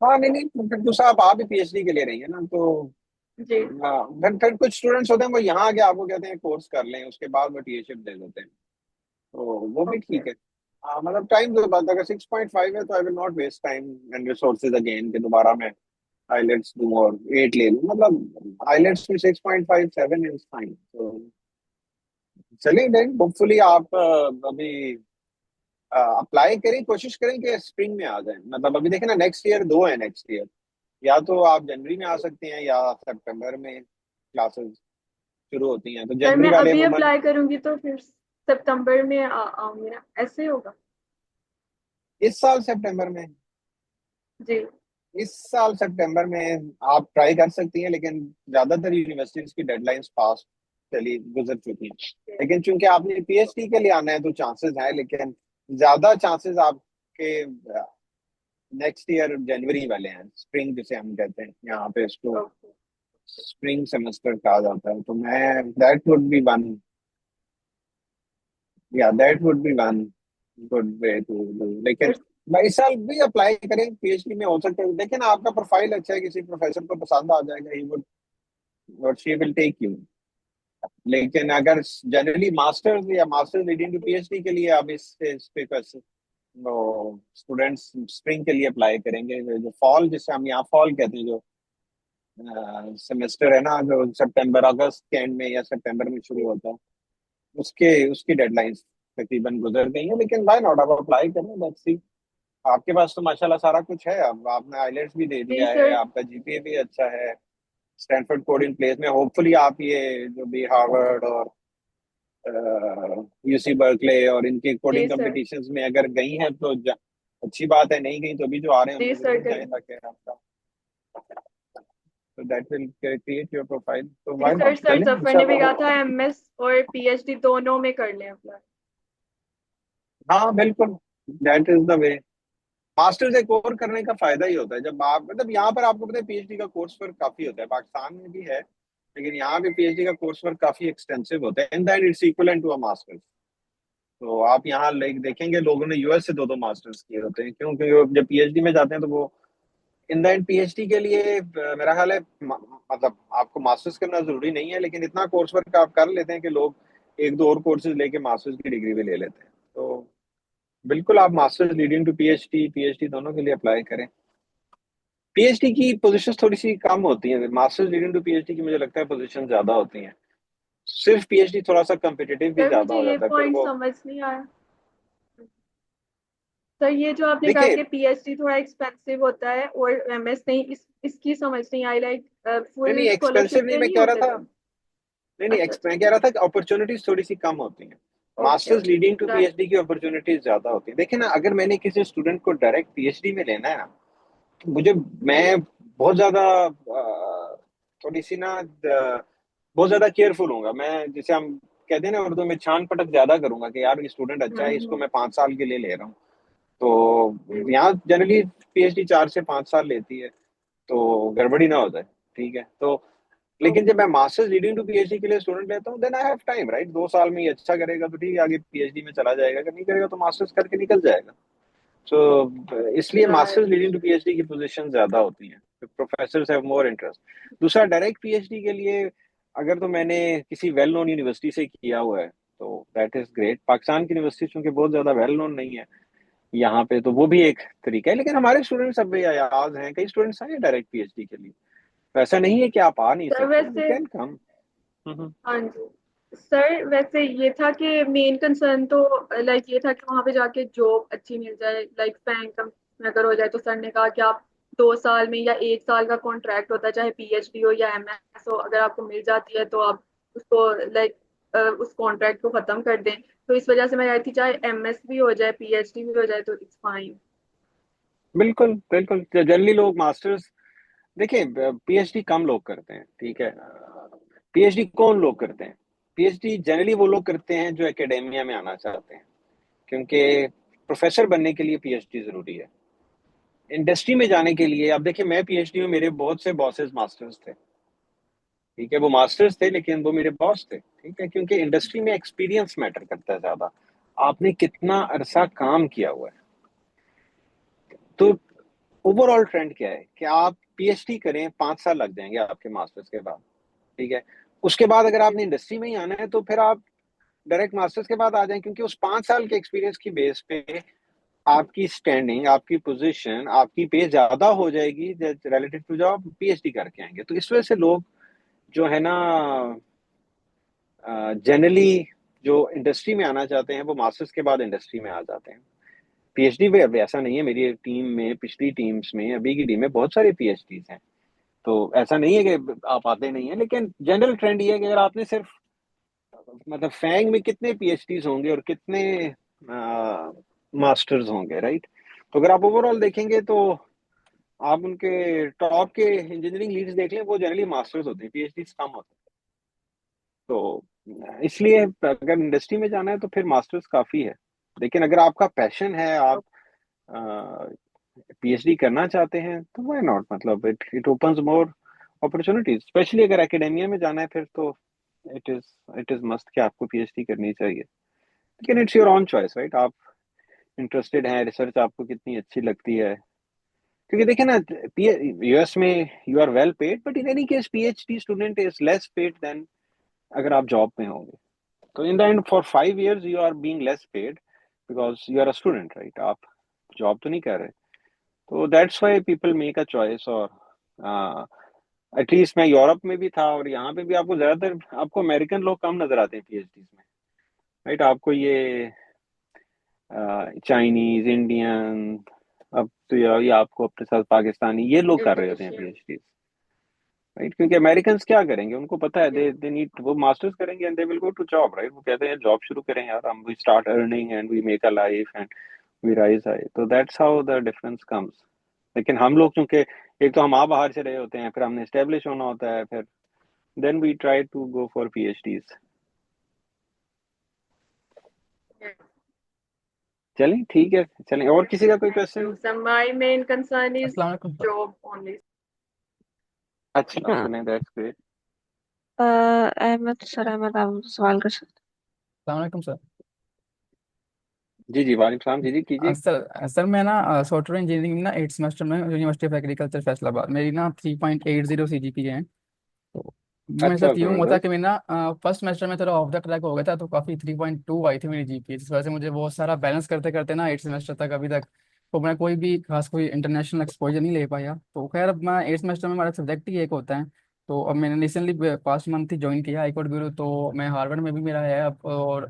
हाँ। नहीं नहीं, फिर दूसरा आप भी पीएचडी के लिए रही है ना, तो जी। हाँ, फिर कुछ स्टूडेंट्स होते हैं वो यहाँ आके आपको कहते हैं कोर्स कर लें, उसके बाद वो टीए शिप दे देते हैं, तो वो भी ओके। ठीक है। हाँ, मतलब टाइम के बाद अगर 6.5 है तो I will not waste time and resources again कि दोबारा मैं आइलेट्स दूं और 8 ले लूं, मतलब आइलेट्स में 6.5 7 इज फाइन। तो चलिए देन, होपफुली आप अभी अप्लाई करें, कोशिश करें कि स्प्रिंग में आ जाए। मतलब अभी देखें ना, नेक्स्ट ईयर दो है, नेक्स्ट ईयर या तो आप जनवरी में आ सकते हैं या सितंबर में क्लासेस शुरू होती हैं, तो सर जनवरी मैं वाले अभी अमूमन। अप्लाई करूंगी तो फिर सितंबर में आऊंगी ना, ऐसे होगा? इस साल सितंबर में, जी। इस साल सितंबर में आप ट्राई कर सकती हैं, लेकिन ज्यादातर यूनिवर्सिटीज की डेडलाइंस पास चली गुजर चुकी हैं। लेकिन चूंकि आपने पीएचडी के लिए आना है तो चांसेस हैं, लेकिन ज्यादा चांसेस आपके नेक्स्ट ईयर जनवरी वाले हैं, स्प्रिंग जिसे हम कहते हैं यहाँ पे, इसको ओके। स्प्रिंग सेमेस्टर कहा जाता है। तो मैं, दैट वुड बी वन, या that would be one good way to do. लेकिन मैं इस साल भी अप्लाई करें पीएचडी में, हो सकता है लेकिन आपका प्रोफाइल अच्छा है, किसी प्रोफेसर को पसंद आ जाएगा, ही वुड और शी विल टेक यू। लेकिन अगर जनरली मास्टर्स या मास्टर्स लीडिंग टू पीएचडी के लिए आप इस पे वो स्टूडेंट्स स्प्रिंग के लिए अप्लाई करेंगे, जो फॉल, जिसे हम यहाँ फॉल कहते हैं, जो सेमेस्टर है ना, जो सितंबर अगस्त के एंड में या सितंबर में शुरू होता है, उसके उसकी डेडलाइंस तकरीबन गुजर गई है। लेकिन वाई नॉट, आप अप्लाई करें, लेट्स सी। आपके पास तो माशाल्लाह सारा कुछ है, अब आपने आइलेट्स भी दे जी दिया है, सर। आपका जीपीए भी अच्छा है, स्टैनफोर्ड कोड इन प्लेस में, होपफुली आप ये जो भी हार्वर्ड और यूसी बर्कले और इनके जी कोडिंग सर। कंपटीशंस में अगर गई हैं तो अच्छी बात है, नहीं गई तो भी जो आ रहे हैं जी उनमें सर जरूर जाए, करेंगे। ताकि आपका, तो that will create your profile, तो जी व्हाई सर, नॉट, सर चलें जफर ने भी कहा इंशाल्लाह। था एमएस और पीएचडी दोनों में कर लें अप्लाई। हाँ बिल्कुल, that is the way. Masters एक और करने का फायदा ही होता है, जब आप, मतलब यहाँ पर आपको पता है पीएचडी का कोर्स वर्क काफी होता है, पाकिस्तान में भी है, लेकिन यहाँ भी पीएचडी का कोर्स वर्क काफी एक्सटेंसिव होता है, and that it's equal to a masters. तो आप यहाँ लाइक देखेंगे लोगों ने यूएस से दो दो मास्टर्स किए होते हैं, क्योंकि वो जब पीएचडी में जाते हैं तो वो इन द एंड पीएचडी के लिए मेरा ख्याल है मतलब आपको मास्टर्स करना जरूरी नहीं है, लेकिन इतना कोर्स वर्क आप कर लेते हैं कि लोग एक दो और कोर्सेज लेके मास्टर्स की डिग्री भी ले लेते हैं। तो बिल्कुल, आप masters leading to PhD, PhD दोनों के लिए अप्लाई करें। पीएचडी की पोजीशंस थोड़ी सी कम होती हैं, मास्टर्स लीडिंग टू पीएचडी की मुझे लगता है पोजीशन ज्यादा होती हैं। सिर्फ पीएचडी थोड़ा सा कम्पिटिटिव भी सर ज्यादा मुझे हो ये जाता है फिर पॉइंट वो। समझ नहीं आया। सर ये जो आपने कहा देखिए, कि पीएचडी थोड़ा एक्सपेंसिव होता है और एमएस नहीं, इसकी समझ नहीं आई। लाइक नहीं नहीं फुल एक्सपेंसिव स्कॉलरशिप नहीं, पे मैं नहीं कह रहा होते था, फिर? नहीं नहीं अच्छा अच्छा। मैं कह रहा था कि अपॉर्चुनिटीज थोड़ी सी कम होती हैं। Okay masters leading to okay right. PhD की अपॉर्चुनिटीज ज्यादा होती है। देखिए ना, अगर मैंने किसी स्टूडेंट को डायरेक्ट पीएचडी में लेना है ना, तो मैं बहुत ज्यादा थोड़ी सी ना बहुत ज्यादा केयरफुल हूँ मैं, जिसे हम कहते हैं ना उर्दू में, छान पटक ज्यादा करूंगा कि यार ये स्टूडेंट अच्छा है, इसको हम्म। मैं 5 साल के लिए ले रहा हूँ। तो यहाँ जनरली पीएचडी 4 से 5 साल लेती है, तो गड़बड़ी ना हो जाए। ठीक है, तो लेकिन जब ओके मैं मास्टर्स लीडिंग टू पीएचडी के लिए स्टूडेंट लेता हूँ, then I have time, right. 2 साल में ये अच्छा करेगा तो ठीक है, आगे पीएचडी में चला जाएगा, अगर नहीं करेगा तो मास्टर्स करके निकल जाएगा। तो इसलिए right. Masters leading to PhD की पोजीशन ज्यादा होती हैं, प्रोफेसर हैव मोर इंटरेस्ट। दूसरा, डायरेक्ट पीएचडी के लिए अगर तो मैंने किसी वेल नोन यूनिवर्सिटी से किया हुआ है तो दैट इज ग्रेट। पाकिस्तान की यूनिवर्सिटी चूंकि बहुत ज्यादा वेल नोन नहीं है यहाँ पे, तो वो भी एक तरीका है। लेकिन हमारे स्टूडेंट्स अब भी अयाज हैं, कई स्टूडेंट्स हैं डायरेक्ट पीएचडी के लिए, तो ऐसा नहीं है कि आप आ नहीं सर सकते, यू वैसे कैन कम। हाँ जी। सर वैसे ये था कि मेन कंसर्न तो लाइक ये था कि वहां पे जाके जॉब अच्छी मिल जाए। लाइक बैंक में अगर हो जाए तो सर ने कहा कि आप 2 साल में या 1 साल का कॉन्ट्रैक्ट होता है, चाहे पीएचडी हो या एमएस हो, अगर आपको मिल जाती है तो आप उसको लाइक उस कॉन्ट्रैक्ट को खत्म कर दें। तो इस वजह से मैं कहती थी चाहे एमएस भी हो जाए पीएचडी भी हो जाए तो इट्स फाइन। बिल्कुल बिल्कुल, जनरली लोग मास्टर्स, देखिए पीएचडी कम लोग करते हैं, ठीक है। पीएचडी कौन लोग करते हैं? पीएचडी जनरली वो लोग करते हैं जो एकेडेमिया में आना चाहते हैं, क्योंकि प्रोफेसर बनने के लिए पीएचडी जरूरी है। इंडस्ट्री में जाने के लिए, अब देखिए मैं पीएचडी में, मेरे बहुत से बॉसेस मास्टर्स थे, ठीक है। वो मास्टर्स थे लेकिन वो मेरे बॉस थे, ठीक है, क्योंकि इंडस्ट्री में एक्सपीरियंस मैटर करता है ज्यादा, आपने कितना अरसा काम किया हुआ है। तो ओवरऑल ट्रेंड क्या है कि आप पीएचडी करें, 5 साल लग जाएंगे आपके मास्टर्स के बाद, ठीक है। उसके बाद अगर आपने इंडस्ट्री में ही आना है तो फिर आप डायरेक्ट मास्टर्स के बाद आ जाएं, क्योंकि उस 5 साल के एक्सपीरियंस की बेस पे आपकी स्टैंडिंग, आपकी पोजीशन, आपकी पे ज्यादा हो जाएगी रिलेटिव टू जो आप पीएचडी करके आएंगे। तो इस वजह से लोग जो है ना, जनरली जो इंडस्ट्री में आना चाहते हैं वो मास्टर्स के बाद इंडस्ट्री में आ जाते हैं। पीएचडी पे अब ऐसा नहीं है, मेरी टीम में, पिछली टीम्स में, अभी की टीम में बहुत सारे पीएचडीज हैं, तो ऐसा नहीं है कि आप आते नहीं है। लेकिन जनरल ट्रेंड ये है कि अगर आपने सिर्फ, मतलब फैंग में कितने पीएचडीज होंगे और कितने मास्टर्स होंगे, राइट। तो अगर आप ओवरऑल देखेंगे तो आप उनके टॉप के इंजीनियरिंग लीड्स देख लें, वो जनरली मास्टर्स होते हैं, पीएचडीज कम होते हैं। तो इसलिए अगर इंडस्ट्री में जाना है तो फिर मास्टर्स काफी है। लेकिन अगर आपका पैशन है, आप पीएचडी करना चाहते हैं, तो व्हाई नॉट, मतलब it it opens more opportunities. Specially अगर एकेडेमिया में जाना है फिर तो it is it is must कि आपको पीएचडी करनी चाहिए। लेकिन it's your on choice, right. आप इंटरेस्टेड हैं, रिसर्च आपको कितनी अच्छी लगती है, क्योंकि देखिए ना, यूएस में you are well paid, but in any case PhD student is less paid then अगर आप जॉब में होंगे। तो in the end for 5 years you are being less paid because you are a student, right. आप job तो नहीं कर रहे। तो that's why people make a choice. और एटलीस्ट मैं यूरोप में भी था और यहाँ पे भी आपको ज्यादातर, आपको अमेरिकन लोग कम नजर आते हैं पीएचडी में, राइट। आपको ये चाइनीज, इंडियन, अब तो ये आपको अपने साथ पाकिस्तानी, ये लोग कर रहे होते हैं इंडोनेशियन। PhD, right. क्योंकि अमेरिकन क्या करेंगे, उनको पता है दे नीड, वो मास्टर्स करेंगे and they will go to job, right. वो कहते हैं जॉब शुरू करें यार, हम we start earning and we make a life and we rise high. तो that's how the difference comes. लेकिन हम लोग चूंकि एक तो हम आ बाहर से रहे होते हैं, फिर हमने स्टेब्लिश होना होता है, फिर then we try to go for PhDs. चलें, ठीक है, चलें। और किसी का कोई question? So my main concern is अस्सलाम वालेकुम सर। job only. अच्छा, हाँ चलें, that's great. Ahmed sir, Ahmed आप सवाल कर सकते अस्सलाम वालेकुम सर। जी जी, वालेकुम सलाम, जी जी कीजिए। सर मैं ना सॉफ्टवेयर इंजीनियरिंग में ना 8 सेमेस्टर में यूनिवर्सिटी ऑफ एग्रीकल्चर फैसलाबाद, मेरी ना 3.80 CGPA है। तो मेरे अच्छा साथ यूँ हुआ था कि जबरदस्त। मैं ना फर्स्ट सेमेस्टर में थोड़ा ऑफ द ट्रैक हो गया था, तो काफ़ी 3.2 आई थी मेरी जीपीए, जिस वजह से मुझे बहुत सारा बैलेंस करते करते ना 8 सेमेस्टर तक अभी तक तो मैं कोई भी खास कोई इंटरनेशनल एक्सपोजर नहीं ले पाया। तो खैर अब मैं 8 सेमेस्टर में हमारा सब्जेक्ट ही एक होता है। तो अब मैंने रिसेंटली पास्ट मंथ ही ज्वाइन किया हाईकोर्ट ब्यूरो, तो मैं हार्वर्ड में भी मेरा है अब, और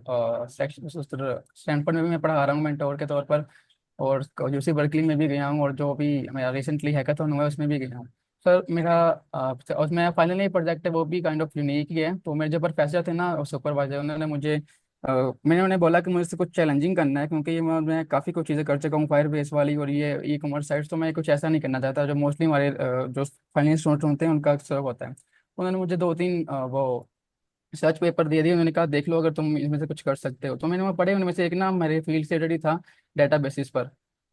सेक्शन स्टैनफोर्ड में भी मैं पढ़ा रहा हूँ मेंटोर के तौर पर, और यूसी बर्कली में भी गया हूँ, और जो अभी मेरा रिसेंटली हैकाथॉन हुआ है उसमें भी गया हूँ। सर मेरा और मेरा फाइनली प्रोजेक्ट है वो भी काइंड ऑफ यूनिक ही है। तो मेरे जो प्रोफेसर थे ना सुपरवाइजर, उन्होंने मुझे मैंने उन्हें बोला कि मुझे इससे कुछ चैलेंजिंग करना है, क्योंकि ये मैं काफ़ी कुछ चीज़ें कर चुका हूँ फायर बेस वाली और ये ई कॉमर्स साइट्स, तो मैं कुछ ऐसा नहीं करना चाहता जो मोस्टली हमारे जो फाइनेंस स्टूडेंट होते हैं उनका अक्सर होता है। उन्होंने मुझे 2-3 वो सर्च पेपर दे दिए, उन्होंने कहा देख लो अगर तुम इसमें से कुछ कर सकते हो। तो मैंने वो पढ़े, उनमें से एक ना मेरे फील्ड से रिलेटेड था, डाटा बेसिस पर।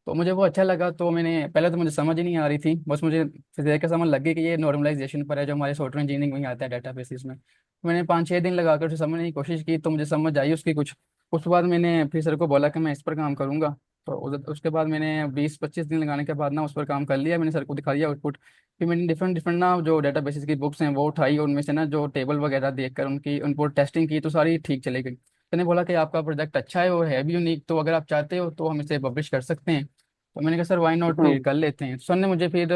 तो मुझे वो अच्छा लगा, तो मैंने पहले तो मुझे समझ ही नहीं आ रही थी, बस मुझे फिर देख के समझ लग गई कि ये नॉर्मलाइजेशन पर है जो हमारे सॉफ्टवेयर इंजीनियरिंग में ही आता है डाटा बेसिस में। मैंने 5-6 दिन लगाकर उसे समझने की कोशिश की, तो मुझे समझ आई उसकी कुछ। उसके बाद मैंने फिर सर को बोला कि मैं इस पर काम करूंगा। तो उसके बाद मैंने 20-25 दिन लगाने के बाद ना उस पर काम कर लिया, मैंने सर को दिखा दिया आउटपुट। फिर मैंने डिफरेंट डिफरेंट ना जो डेटा बेसिस की बुक्स हैं वो उठाई, और उनमें से ना जो टेबल वगैरह देखकर उनकी उन पर टेस्टिंग की तो सारी ठीक चली गई। मैंने बोला कि आपका प्रोजेक्ट अच्छा है और है भी यूनिक, तो अगर आप चाहते हो तो हम इसे पब्लिश कर सकते हैं। तो मैंने कहा सर वाई नॉट, फिर हम्म कर लेते हैं। सर ने मुझे फिर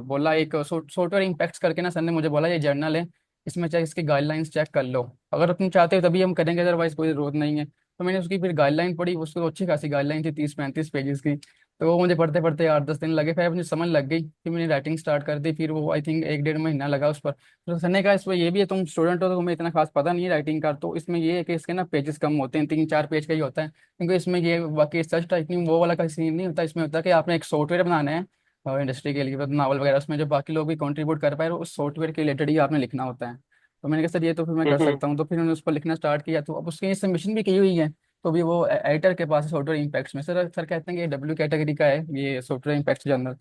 बोला एक सॉफ्टवेयर इम्पैक्ट्स करके ना, सर ने मुझे बोला ये जर्नल है, इसमें चाहे इसकी गाइडलाइंस चेक कर लो, अगर तुम चाहते हो तभी हम करेंगे, अदरवाइज कोई जरूरत नहीं है। तो मैंने उसकी फिर गाइडलाइन पढ़ी, उसको तो अच्छी खासी गाइडलाइन थी 30-35 पेजेस की। तो वो मुझे पढ़ते पढ़ते 8-10 दिन लगे, फिर मुझे समझ लग गई, फिर मैंने राइटिंग स्टार्ट कर दी। फिर वो आई थिंक 1-1.5 महीना लगा उस पर। तो सर ने कहा इसमें ये भी है, तुम स्टूडेंट हो तो तुम्हें इतना खास पता नहीं है राइटिंग का, तो इसमें ये है कि इसके ना पेजेस कम होते हैं, 3-4 पेज का ही होता है, क्योंकि इसमें ये बाकी सर्च टाइपिंग वो वाला का सीन नहीं होता। इसमें होता है कि आपने एक सॉफ्टवेयर बनाना है इंडस्ट्री के लिए, नावल वगैरह, उसमें जो बाकी लोग भी कंट्रीब्यूट कर पाए उस सॉफ्टवेयर के रिलेटेड ही आपने लिखना होता है। तो मैंने कहा सर ये तो फिर मैं कर हम्म सकता हूँ, तो फिर मैंने उस पर लिखना स्टार्ट किया। तो अब उसकी सबमिशन भी की हुई है, तो भी वो एडिटर के पास है सॉफ्टवेयर इम्पैक्ट्स में। सर कहते हैं कि ये डब्ल्यू कैटेगरी का है ये सॉफ्टवेयर इम्पैक्ट्स जर्नल।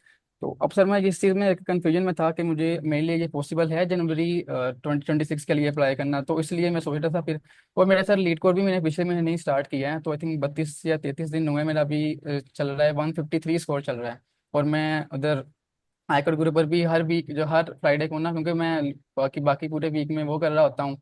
तो अब सर मैं इस चीज़ में कंफ्यूजन में था कि मुझे मेरे लिए ये पॉसिबल है जनवरी 2026 के लिए अप्लाई करना, तो इसलिए मैं सोच रहा था फिर। और मेरा सर लीड कोड भी मैंने पिछले महीने नहीं स्टार्ट किया है, तो आई थिंक 32 या 33 दिन हुए मेरा अभी चल रहा है, 153 स्कोर चल रहा है। और मैं उधर आयकर ग्रुप पर भी हर वीक जो हर फ्राइडे को ना, क्योंकि मैं बाकी बाकी पूरे वीक में वो कर रहा होता हूँ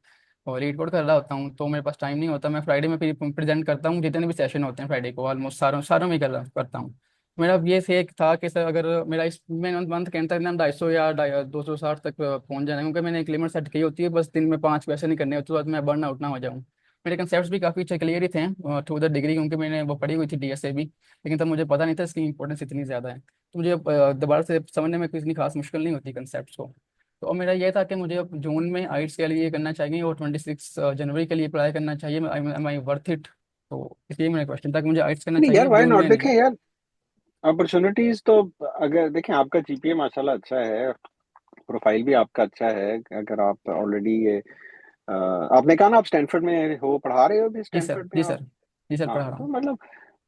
और रीड कोड कर रहा होता हूँ, तो मेरे पास टाइम नहीं होता। मैं फ्राइडे में फिर प्रेजेंट करता हूँ जितने भी सेशन होते हैं फ्राइडे को, ऑलमोस्ट सारों सारों में करता हूँ। मेरा ये से एक था कि सर अगर मेरा इस मंथ के अंत तक ना 250 या 260 तक पहुंच जाना है, क्योंकि मैंने एक लिमिट सेट की होती है, बस दिन में 5 वैसे नहीं करने होते, तो बाद मैं बर्न आउट ना हो जाऊँ। मेरे कंसेप्ट भी काफ़ी अच्छे क्लियर ही थे थ्रू द डिग्री, क्योंकि मैंने वो पढ़ी हुई थी डीएसए भी, लेकिन तब मुझे पता नहीं था इसकी इंपॉर्टेंस इतनी ज़्यादा है। तो मुझे दोबारा से समझने में कोई इतनी खास मुश्किल नहीं होती कंसेप्ट को। तो अब मेरा ये था कि मुझे अब जून में आइट्स के लिए करना चाहिए और 26 जनवरी के लिए अप्लाई करना चाहिए, एम आई वर्थ इट। तो इसलिए मेरा क्वेश्चन था कि मुझे आइट्स करना नहीं यार, चाहिए व्हाई जून नॉट। में नहीं। देखें यार, अपॉर्चुनिटीज तो, अगर देखें आपका जीपीए माशाल्लाह अच्छा है, प्रोफाइल भी आपका अच्छा है, अगर आप ऑलरेडी ये आपने कहा ना आप स्टैनफोर्ड में हो, पढ़ा रहे हो भी जी सर, स्टैनफोर्ड में जी आप। सर, जी सर पढ़ा हाँ रहा तो हूँ। मतलब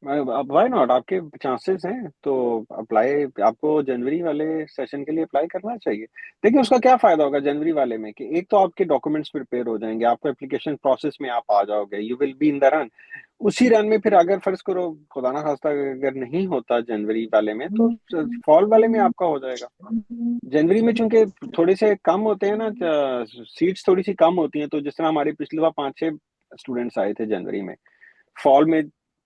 अब व्हाई नॉट, आपके चांसेस हैं तो अप्लाई, आपको जनवरी वाले सेशन के लिए अप्लाई करना चाहिए। देखिए उसका क्या फायदा होगा जनवरी वाले में, कि एक तो आपके डॉक्यूमेंट्स प्रिपेयर हो जाएंगे, आपको एप्लीकेशन प्रोसेस में आप आ जाओगे, you will be in the run. उसी रन में फिर अगर फर्ज करो खुदा ना खास्ता अगर नहीं होता जनवरी वाले में, तो फॉल वाले में आपका हो जाएगा। जनवरी में चूंकि थोड़े से कम होते हैं ना, सीट्स थोड़ी सी कम होती हैं, तो जिस तरह हमारी पिछली बार 5-6 स्टूडेंट्स आए थे जनवरी में, फॉल में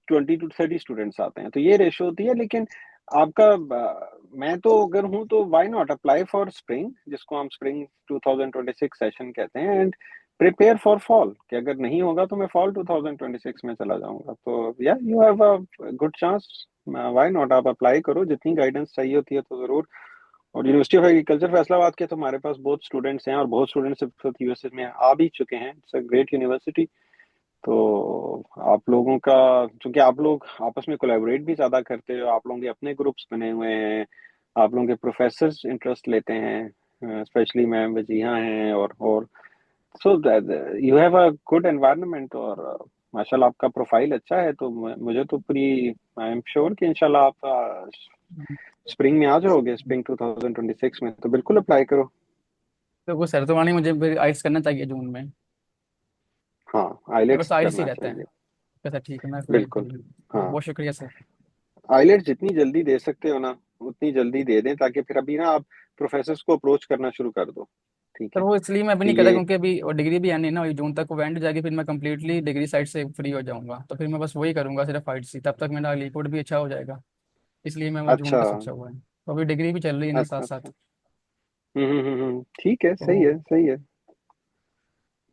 20 to 30 स्टूडेंट्स आते हैं, तो ये रेशो होती है। लेकिन आपका मैं तो अगर हूं तो why not apply for spring, जिसको हम स्प्रिंग 2026 सेशन कहते हैं, एंड प्रिपेयर फॉर फॉल, कि अगर नहीं होगा तो मैं फॉल 2026 में चला जाऊंगा। तो या you have a good chance, why not आप अप्लाई करो, जितनी गाइडेंस चाहिए होती है तो जरूर। और यूनिवर्सिटी ऑफ एग्रीकल्चर फैसलाबाद के तो हमारे पास बहुत स्टूडेंट्स हैं, और बहुत स्टूडेंट्स यूएसए में आ भी चुके हैं, इट्स अ ग्रेट यूनिवर्सिटी। तो आप लोगों का, क्योंकि आप लोग आपस में कोलैबोरेट भी ज्यादा करते हो, आप लोगों के अपने ग्रुप्स बने हुए हैं, आप लोगों के प्रोफेसर्स इंटरेस्ट लेते हैं, स्पेशली मैम वजीहा हैं, और so you have a good environment, और माशाल्लाह आपका प्रोफाइल अच्छा है, तो मुझे तो पूरी, आई एम श्योर कि इंशाल्लाह आप स्प्रिंग में आ जाओगे, स्प्रिंग 2026 में, तो बिल्कुल अप्लाई करो। तो वो सर तो वाणी मुझे आइट्स करना चाहिए जून में, हाँ मेरे आइलेट्स पास आइट्स ही करना रहता है। चाहिए। तो सर ठीक है, मैं फिर बिल्कुल। हाँ बहुत शुक्रिया सर। आइलेट्स जितनी जल्दी दे सकते हो ना उतनी जल्दी दे दें, ताकि फिर अभी ना आप प्रोफेसर्स को अप्रोच करना शुरू कर दो। ठीक सर है वो इसलिए मैं अभी कि नहीं करता ये, क्योंकि अभी और डिग्री भी आनी है ना, वही जून तक वो एंड जाएगी, फिर मैं कंप्लीटली डिग्री साइड से फ्री हो जाऊंगा, तो फिर मैं बस वही करूंगा सिर्फ फाइट सी, तब तक मेरा लिक्विड भी अच्छा हो जाएगा। इसलिए मैं वो जून अच्छा का सोचा हुआ है, तो अभी डिग्री भी चल रही है ना साथ अच्छा साथ। अच्छा। ठीक है, तो सही है सही है।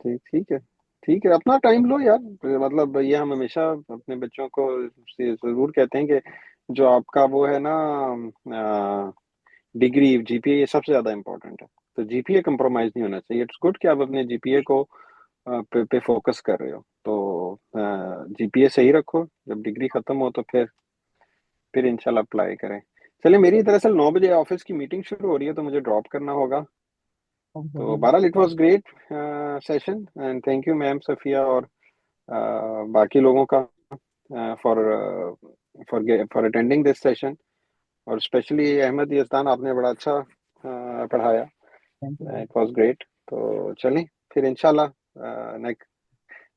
ठीक ठीक है ठीक है, अपना टाइम लो यार। मतलब ये हम हमेशा अपने बच्चों को जरूर कहते हैं कि जो आपका वो है ना, डिग्री जीपीए ये सबसे ज्यादा इम्पोर्टेंट है। तो जीपीए कंप्रोमाइज नहीं होना चाहिए। इट्स गुड कि आप अपने जीपीए को पे फोकस कर रहे हो, तो जीपीए सही रखो। जब डिग्री खत्म हो तो फिर इंशाल्लाह अप्लाई करें। चलिए, मेरी दरअसल 9 बजे ऑफिस की मीटिंग शुरू हो रही है, तो मुझे ड्रॉप करना होगा। तो बहरहाल it was great session, and thank you ma'am Safia और बाकी लोगों का for for attending this session. और स्पेशली अहमद यजदान, आपने बड़ा अच्छा पढ़ाया। Thank you it was great. तो चलें फिर इंशाल्लाह नेक्स्ट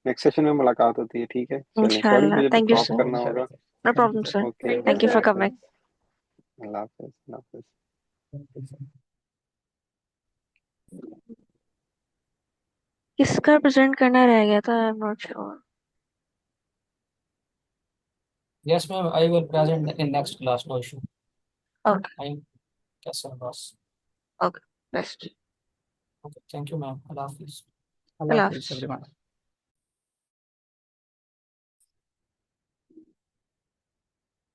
नेक्स्ट सेशन में मुलाकात होती है। ठीक है, चलें, सॉरी इंशाल्लाह, मुझे थैंक यू ड्रॉप सर। करना होगा। No thank you problem sir. Sir. Okay, thank you thank you अल्लाह फॉर सर। हाफिज। कमिंग। अल्लाह हाफिज, अल्लाह हाफिज। Thank you sir. किसका प्रेजेंट करना रह गया था, I am not sure. Yes, ma'am. I will present in next class. No issue. Okay. I Yes, sir, boss. Okay, best. Okay. Thank you, ma'am. Allah Hafiz. अल्लाह अल्लाह हाफिज़ हाफिज़। Everyone.